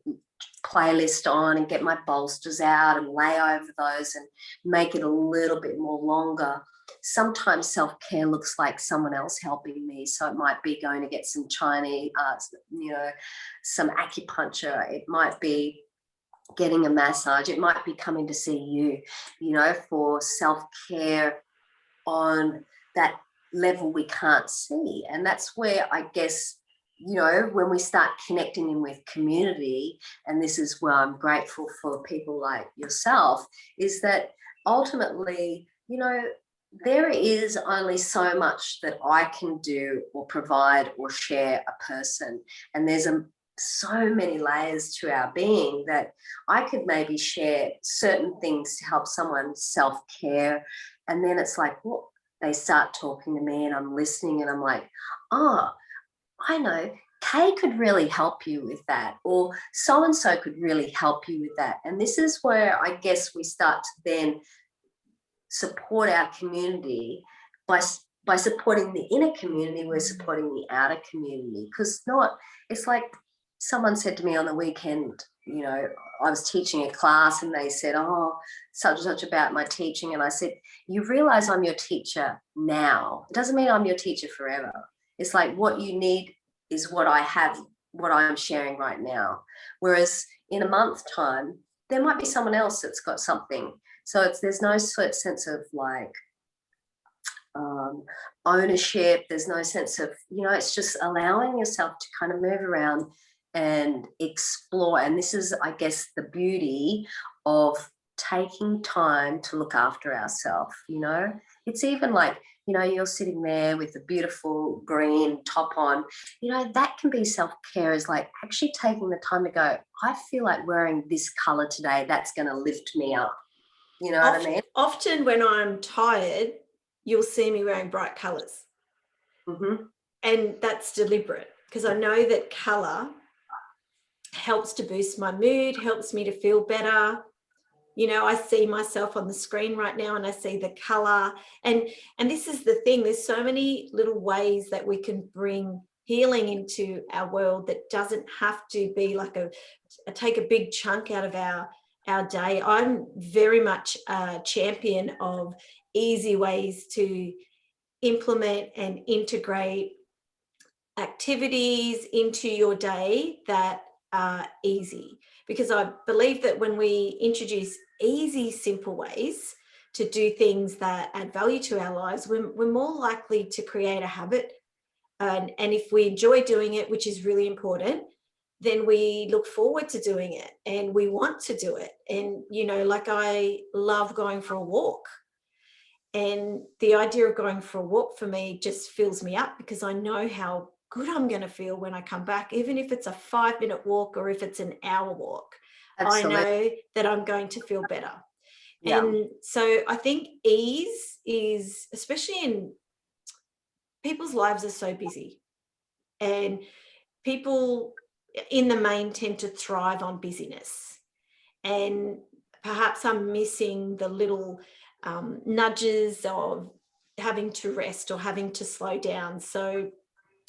playlist on and get my bolsters out and lay over those and make it a little bit more longer. Sometimes self-care looks like someone else helping me. So it might be going to get some Chinese, some acupuncture. It might be getting a massage. It might be coming to see you, for self-care on that level we can't see. And that's where I guess, when we start connecting in with community, and this is where I'm grateful for people like yourself, is that ultimately, there is only so much that I can do or provide or share a person. And there's a so many layers to our being that I could maybe share certain things to help someone self-care. And then it's like, well, they start talking to me and I'm listening and I'm like, oh, I know, Kay could really help you with that, or so-and-so could really help you with that. And this is where I guess we start to then support our community by supporting the inner community. We're supporting the outer community, because it's like someone said to me on the weekend, I was teaching a class and they said, oh, such and such about my teaching. And I said, you realize I'm your teacher now. It doesn't mean I'm your teacher forever. It's like what you need is what I have, what I'm sharing right now. Whereas in a month's time, there might be someone else that's got something. So there's no sense of like ownership. There's no sense of, it's just allowing yourself to kind of move around and explore. And this is, I guess, the beauty of taking time to look after ourselves. It's even like, you're sitting there with a beautiful green top on, that can be self-care, is like actually taking the time to go, I feel like wearing this color today, that's going to lift me up. You know what I mean? Often when I'm tired, you'll see me wearing bright colors. Mm-hmm. And that's deliberate, because I know that color helps to boost my mood, helps me to feel better. I see myself on the screen right now and I see the color. And this is the thing, there's so many little ways that we can bring healing into our world that doesn't have to be like take a big chunk out of our day. I'm very much a champion of easy ways to implement and integrate activities into your day that are easy, because I believe that when we introduce easy, simple ways to do things that add value to our lives, we're more likely to create a habit. And if we enjoy doing it, which is really important, then we look forward to doing it and we want to do it. And, like I love going for a walk. And the idea of going for a walk for me just fills me up, because I know how good I'm going to feel when I come back, even if it's a 5-minute walk or if it's an hour walk. Absolutely. I know that I'm going to feel better. Yeah. And so I think ease is, especially in people's lives are so busy, and people in the main tend to thrive on busyness. And perhaps I'm missing the little nudges of having to rest or having to slow down. So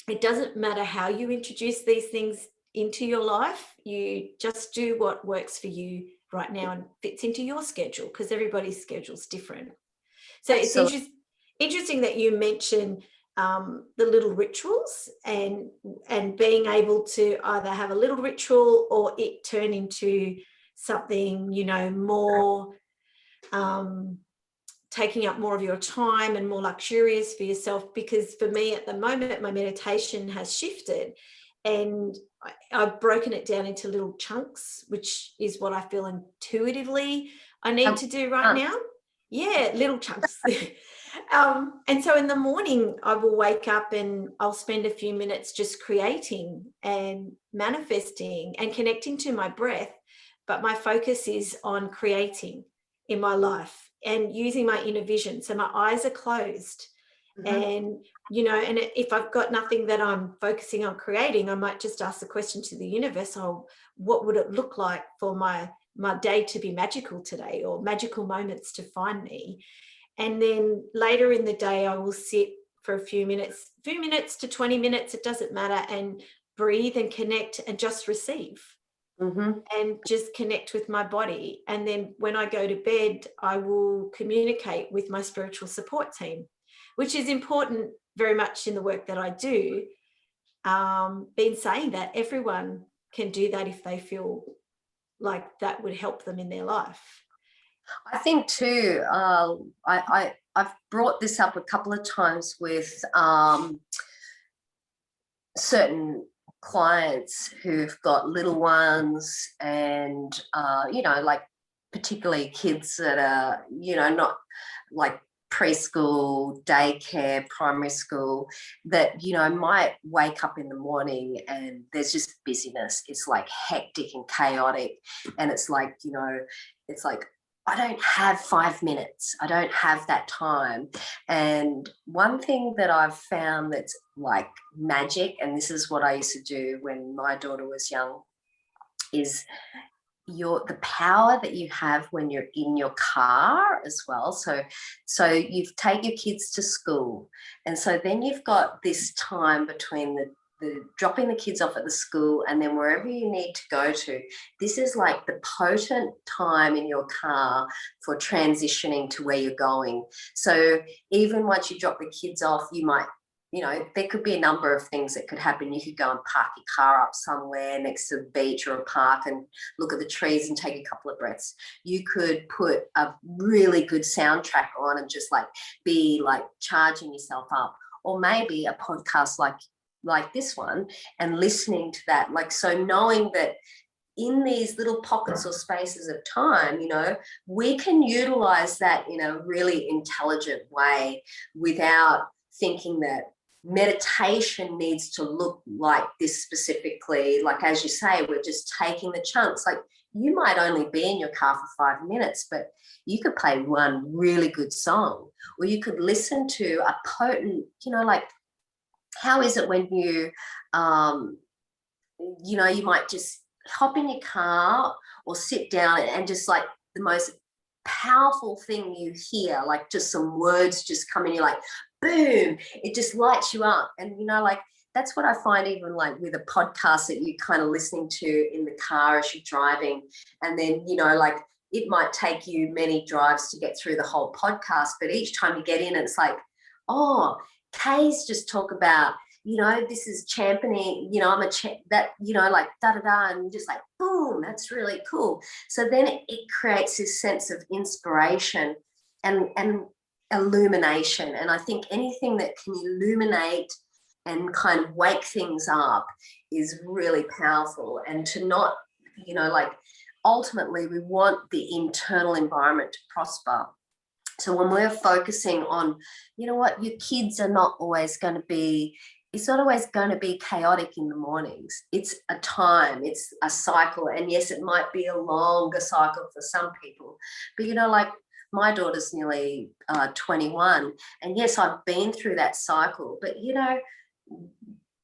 it doesn't matter how you introduce these things into your life, you just do what works for you right now and fits into your schedule, because everybody's schedule is different. So Absolutely. It's interesting that you mentioned the little rituals and being able to either have a little ritual or it turn into something, more taking up more of your time and more luxurious for yourself. Because for me at the moment, my meditation has shifted and I've broken it down into little chunks, which is what I feel intuitively I need to do right now. Yeah, little chunks. And so in the morning, I will wake up and I'll spend a few minutes just creating and manifesting and connecting to my breath. But my focus is on creating in my life and using my inner vision. So my eyes are closed. Mm-hmm. And, and if I've got nothing that I'm focusing on creating, I might just ask the question to the universe, oh, what would it look like for my day to be magical today, or magical moments to find me? And then later in the day, I will sit for a few minutes to 20 minutes, it doesn't matter, and breathe and connect and just receive. Mm-hmm. And just connect with my body. And then when I go to bed, I will communicate with my spiritual support team, which is important very much in the work that I do. Been saying that everyone can do that if they feel like that would help them in their life. I think too, I've brought this up a couple of times with certain clients who've got little ones and, like particularly kids that are, not like preschool, daycare, primary school that, you know, might wake up in the morning and there's just busyness. It's like hectic and chaotic. And it's like, you know, it's like, I don't have 5 minutes. I don't have that time. And one thing that I've found that's like magic, and this is what I used to do when my daughter was young, is the power that you have when you're in your car as well. So you take your kids to school, and so then you've got this time between the dropping the kids off at the school and then wherever you need to go to. This is like the potent time in your car for transitioning to where you're going. So even once you drop the kids off, you might, you know, there could be a number of things that could happen. You could go and park your car up somewhere next to the beach or a park and look at the trees and take a couple of breaths. You could put a really good soundtrack on and just like be like charging yourself up, or maybe a podcast like this one and listening to that. Like, so knowing that in these little pockets or spaces of time, you know, we can utilize that in a really intelligent way without thinking that meditation needs to look like this specifically. Like, as you say, we're just taking the chunks. Like, you might only be in your car for 5 minutes, but you could play one really good song, or you could listen to a potent, you know, like, how is it when you, you know, you might just hop in your car or sit down and just like the most powerful thing you hear, like just some words just come in, you're like, boom, it just lights you up. And, you know, like, that's what I find even like with a podcast that you're kind of listening to in the car as you're driving. And then, you know, like, it might take you many drives to get through the whole podcast, but each time you get in, it's like, oh, Kay's just talk about, you know, this is championing, you know, I'm that, you know, like da-da-da, and just like, boom, that's really cool. So then it creates this sense of inspiration and illumination. And I think anything that can illuminate and kind of wake things up is really powerful. And to not, you know, like, ultimately we want the internal environment to prosper. So when we're focusing on, you know what, your kids are not always going to be, it's not always going to be chaotic in the mornings. It's a time, it's a cycle. And yes, it might be a longer cycle for some people. But, you know, like, my daughter's nearly 21. And yes, I've been through that cycle. But, you know,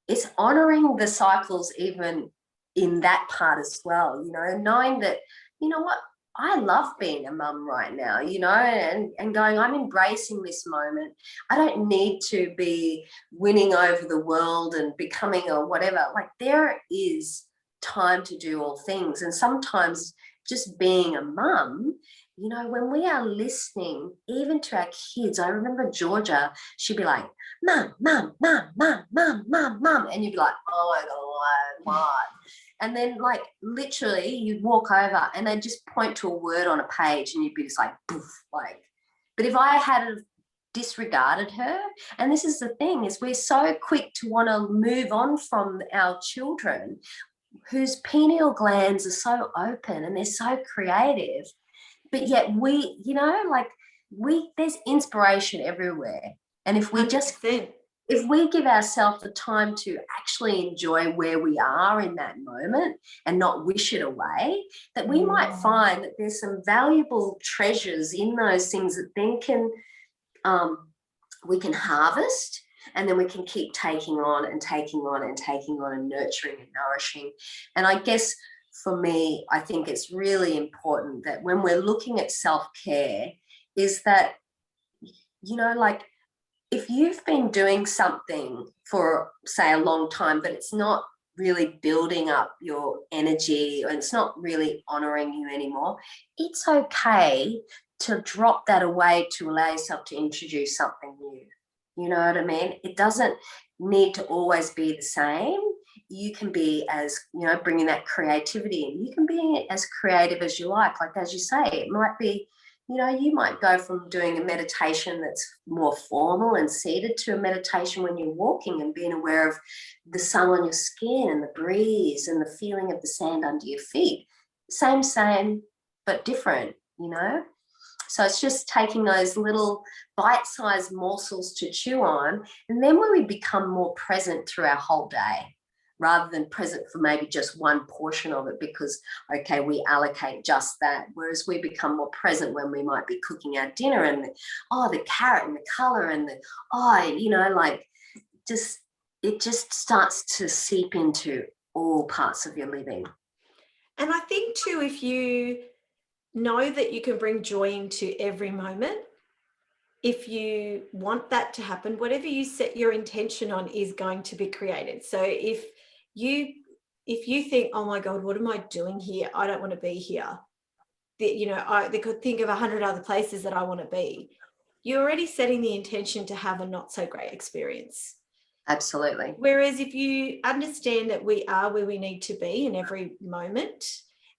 it's honouring the cycles even in that part as well, you know, knowing that, you know what, I love being a mum right now, you know, and going, I'm embracing this moment. I don't need to be winning over the world and becoming a whatever. Like, there is time to do all things. And sometimes just being a mum, you know, when we are listening, even to our kids, I remember Georgia, she'd be like, mum, mum, mum, mum, mum, mum, mum. And you'd be like, oh my God, what? And then, like, literally you'd walk over and they'd just point to a word on a page and you'd be just like, poof, like. But if I had disregarded her, and this is the thing, is we're so quick to want to move on from our children whose pineal glands are so open and they're so creative, but yet we, you know, like, there's inspiration everywhere. And if we 100%. if we give ourselves the time to actually enjoy where we are in that moment and not wish it away, that we might find that there's some valuable treasures in those things that then we can harvest, and then we can keep taking on and taking on and taking on and nurturing and nourishing. And I guess for me, I think it's really important that when we're looking at self-care is that, you know, like, if you've been doing something for, say, a long time, but it's not really building up your energy and it's not really honouring you anymore, it's okay to drop that away to allow yourself to introduce something new. You know what I mean? It doesn't need to always be the same. You can be as, you know, bringing that creativity in. You can be as creative as you like. Like, as you say, it might be, you know, you might go from doing a meditation that's more formal and seated to a meditation when you're walking and being aware of the sun on your skin and the breeze and the feeling of the sand under your feet. Same, but different, you know? So it's just taking those little bite-sized morsels to chew on, and then when we become more present through our whole day, rather than present for maybe just one portion of it because, okay, we allocate just that. Whereas we become more present when we might be cooking our dinner and, the carrot and the colour and it just starts to seep into all parts of your living. And I think too, if you know that you can bring joy into every moment, if you want that to happen, whatever you set your intention on is going to be created. So if you think, oh my God, what am I doing here? I don't want to be here. They could think of 100 other places that I want to be. You're already setting the intention to have a not so great experience. Absolutely. Whereas if you understand that we are where we need to be in every moment,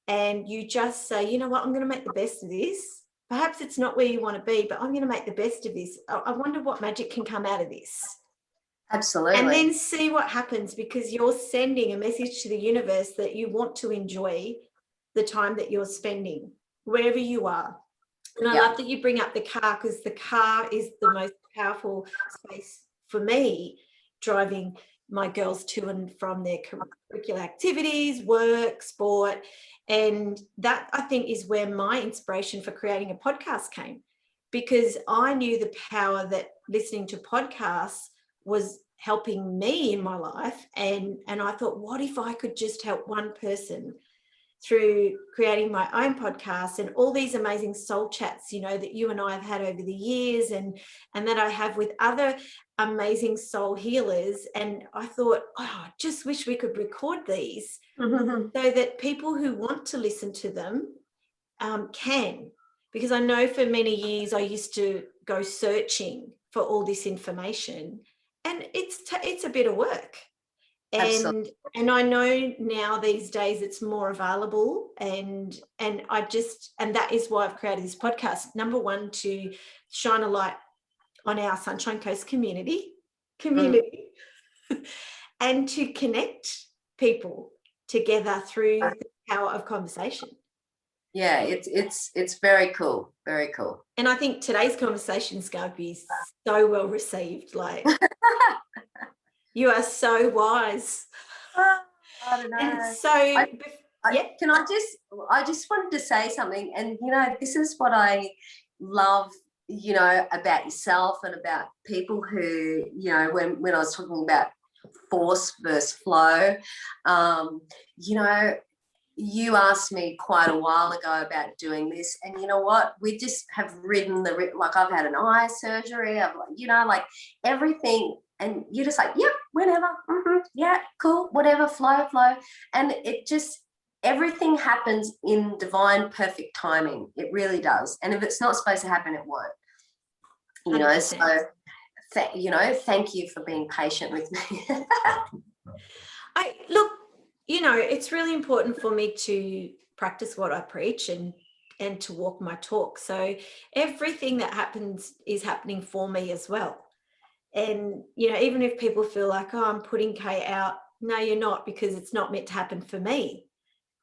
and you just say, you know what, I'm going to make the best of this. Perhaps it's not where you want to be, but I'm going to make the best of this. I wonder what magic can come out of this. Absolutely. And then see what happens, because you're sending a message to the universe that you want to enjoy the time that you're spending wherever you are. And I love that you bring up the car, because the car is the most powerful space for me, driving my girls to and from their curricular activities, work, sport. And that, I think, is where my inspiration for creating a podcast came, because I knew the power that listening to podcasts was helping me in my life. And I thought, what if I could just help one person through creating my own podcast and all these amazing soul chats, that you and I have had over the years, and that I have with other amazing soul healers. And I thought, I just wish we could record these so that people who want to listen to them can. Because I know for many years I used to go searching for all this information, and it's a bit of work. And I know now these days it's more available, and that is why I've created this podcast. Number one, to shine a light on our Sunshine Coast community, and to connect people together through the power of conversation. Yeah, it's very cool, very cool. And I think today's conversation is going to be so well received. Like, you are so wise. I don't know. And so, I just wanted to say something, and this is what I love, about yourself and about people who, when I was talking about force versus flow, you asked me quite a while ago about doing this, and you know what? We just have ridden like I've had an eye surgery, I've everything, and you're just like, yep, whenever, yeah, cool, whatever, flow, and it just, everything happens in divine perfect timing. It really does, and if it's not supposed to happen, it won't. 100%. So thank you for being patient with me. It's really important for me to practice what I preach and to walk my talk. So everything that happens is happening for me as well. And, even if people feel like, oh, I'm putting Kate out, no, you're not, because it's not meant to happen for me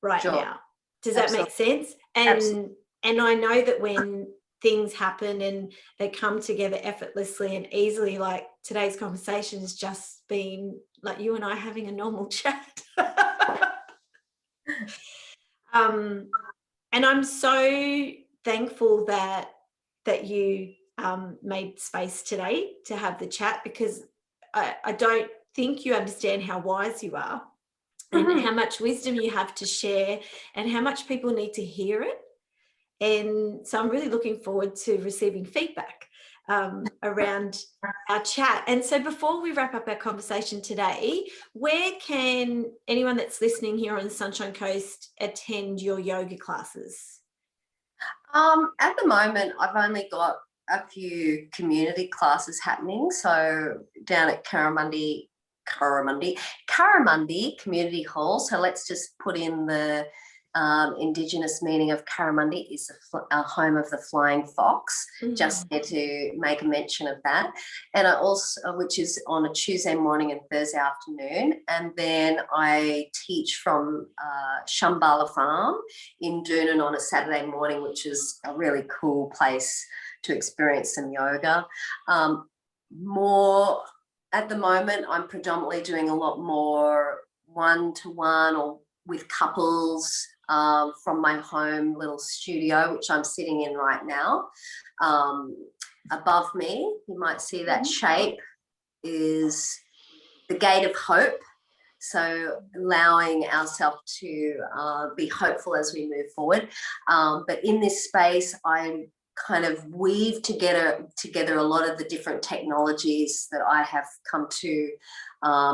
right now. Does that make sense? And I know that when things happen and they come together effortlessly and easily, like today's conversation has just been like you and I having a normal chat. And I'm so thankful that you made space today to have the chat, because I don't think you understand how wise you are and how much wisdom you have to share and how much people need to hear it. And so I'm really looking forward to receiving feedback around our chat. And so before we wrap up our conversation today, where can anyone that's listening here on the Sunshine Coast attend your yoga classes? At the moment, I've only got a few community classes happening. So down at Curramundi Community Hall. So let's just put in the Indigenous meaning of Karamundi is a home of the flying fox. Just need to make a mention of that. And I also, which is on a Tuesday morning and Thursday afternoon. And then I teach from Shambhala Farm in Doonan on a Saturday morning, which is a really cool place to experience some yoga. More at the moment, I'm predominantly doing a lot more one-to-one or with couples from my home little studio, which I'm sitting in right now. Above me, you might see that shape is the gate of hope. So allowing ourselves to be hopeful as we move forward. But in this space, I kind of weave together a lot of the different technologies that I have come to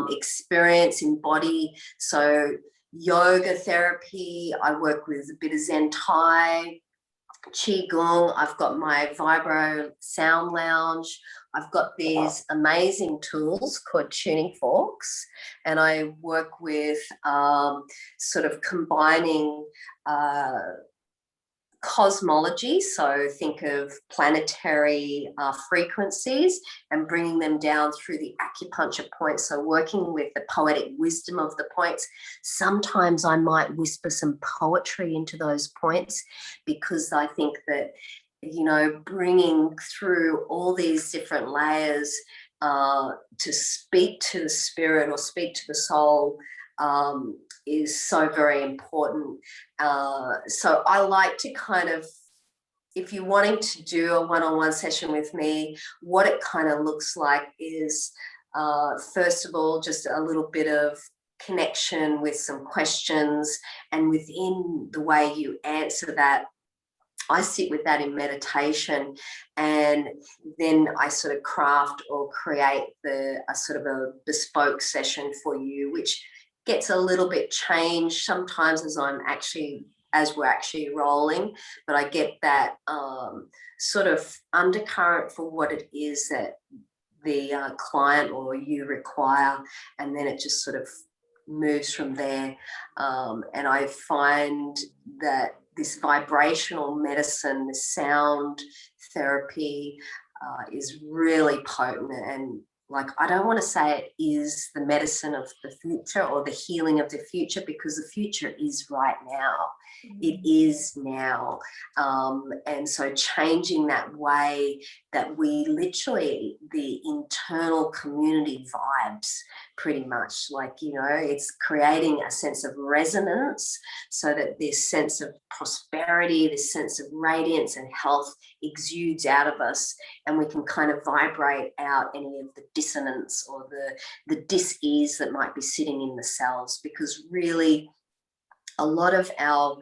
experience, embody. So yoga therapy, I work with a bit of Zen Tai, Qigong, I've got my Vibro sound lounge, I've got these amazing tools called tuning forks, and I work with sort of combining cosmology, so think of planetary frequencies and bringing them down through the acupuncture points, so working with the poetic wisdom of the points. Sometimes I might whisper some poetry into those points because I think that, you know, bringing through all these different layers to speak to the spirit or speak to the soul is so very important. So I like to kind of, if you're wanting to do a one-on-one session with me, what it kind of looks like is, first of all, just a little bit of connection with some questions, and within the way you answer that, I sit with that in meditation, and then I sort of craft or create a sort of a bespoke session for you, which gets a little bit changed sometimes as we're actually rolling, but I get that sort of undercurrent for what it is that the client or you require, and then it just sort of moves from there. And I find that this vibrational medicine, this sound therapy is really potent, and like, I don't want to say it is the medicine of the future or the healing of the future, because the future is right now. It is now. And so changing that way that we literally, the internal community vibes pretty much, like, you know, it's creating a sense of resonance so that this sense of prosperity, this sense of radiance and health exudes out of us, and we can kind of vibrate out any of the dissonance or the dis-ease that might be sitting in the cells, because really a lot of our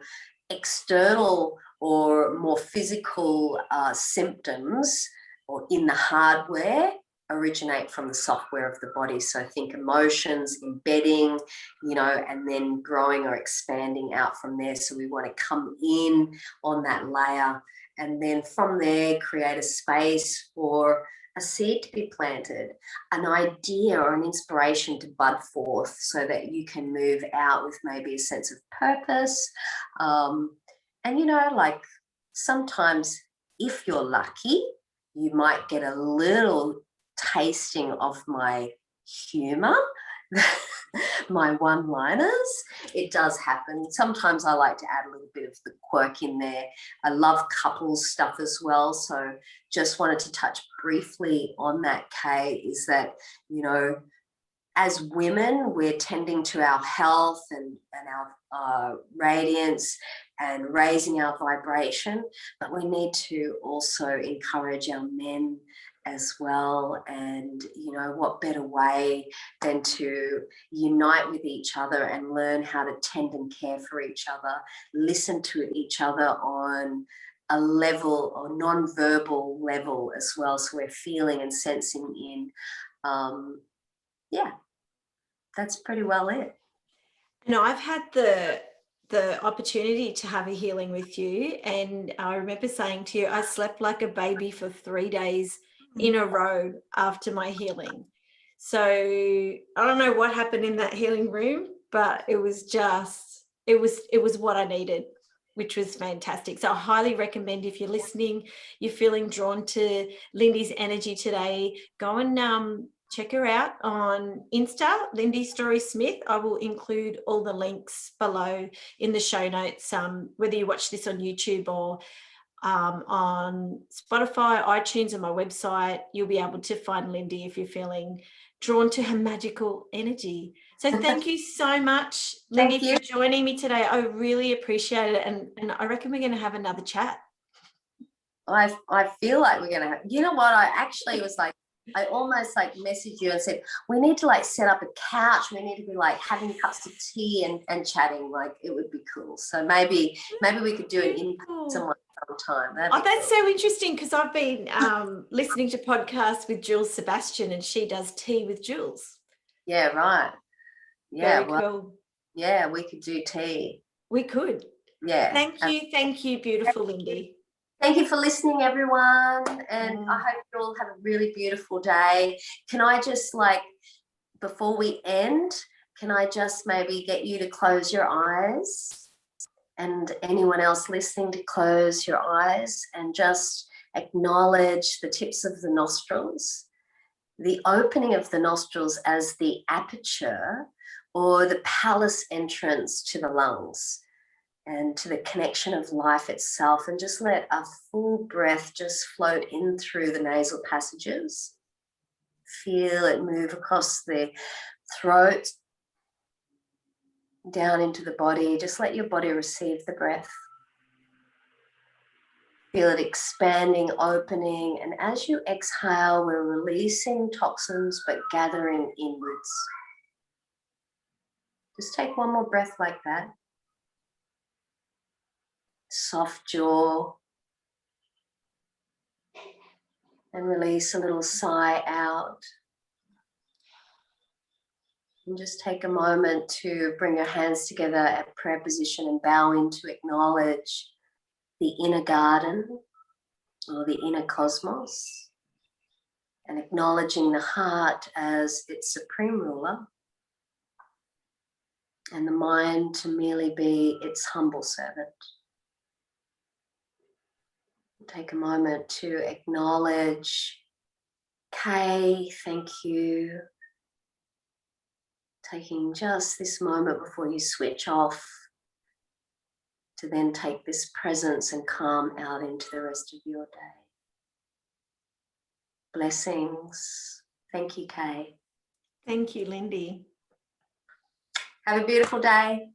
external or more physical symptoms or in the hardware originate from the software of the body. So think emotions, embedding, you know, and then growing or expanding out from there. So we want to come in on that layer, and then from there create a space for a seed to be planted, an idea or an inspiration to bud forth, so that you can move out with maybe a sense of purpose. And, you know, like sometimes if you're lucky, you might get a little tasting of my humor, my one-liners. It does happen. Sometimes I like to add a little bit of the quirk in there. I love couples stuff as well. So just wanted to touch briefly on that, Kay, is that, you know, as women, we're tending to our health and our radiance and raising our vibration, but we need to also encourage our men as well. And, you know, what better way than to unite with each other and learn how to tend and care for each other, listen to each other on a level or non-verbal level as well, so we're feeling and sensing in. Yeah, that's pretty well it. No, I've had the opportunity to have a healing with you, and I remember saying to you, I slept like a baby for 3 days in a row after my healing. So I don't know what happened in that healing room, but it was just it was what I needed, which was fantastic. So I highly recommend, if you're listening, you're feeling drawn to Lindy's energy today, go and check her out on Insta, Lindy Storee Smith. I will include all the links below in the show notes, whether you watch this on YouTube or on Spotify, iTunes, and my website. You'll be able to find Lindy if you're feeling drawn to her magical energy. So thank you so much, Lindy, for joining me today. I really appreciate it, and I reckon we're going to have another chat. I feel like we're going to have, you know what, I actually was like, I almost like messaged you and said, we need to like set up a couch. We need to be like having cups of tea and chatting. Like, it would be cool. So maybe we could do an in-person one sometime. Oh, that's cool. So interesting, because I've been listening to podcasts with Jules Sebastian, and she does tea with Jules. Yeah, right. Yeah, very cool. Yeah, we could do tea. We could. Yeah. Thank you, beautiful Lindy. Thank you for listening, everyone, and I hope you all have a really beautiful day. Can I just, like, before we end, can I just maybe get you to close your eyes, and anyone else listening to close your eyes and just acknowledge the tips of the nostrils, the opening of the nostrils as the aperture or the palace entrance to the lungs and to the connection of life itself, and just let a full breath just float in through the nasal passages. Feel it move across the throat, down into the body. Just let your body receive the breath. Feel it expanding, opening, and as you exhale, we're releasing toxins but gathering inwards. Just take one more breath like that. Soft jaw, and release a little sigh out. And just take a moment to bring your hands together at prayer position and bow in to acknowledge the inner garden or the inner cosmos, and acknowledging the heart as its supreme ruler and the mind to merely be its humble servant. Take a moment to acknowledge Kay, thank you. Taking just this moment before you switch off to then take this presence and calm out into the rest of your day. Blessings. Thank you, Kay. Thank you, Lindy. Have a beautiful day.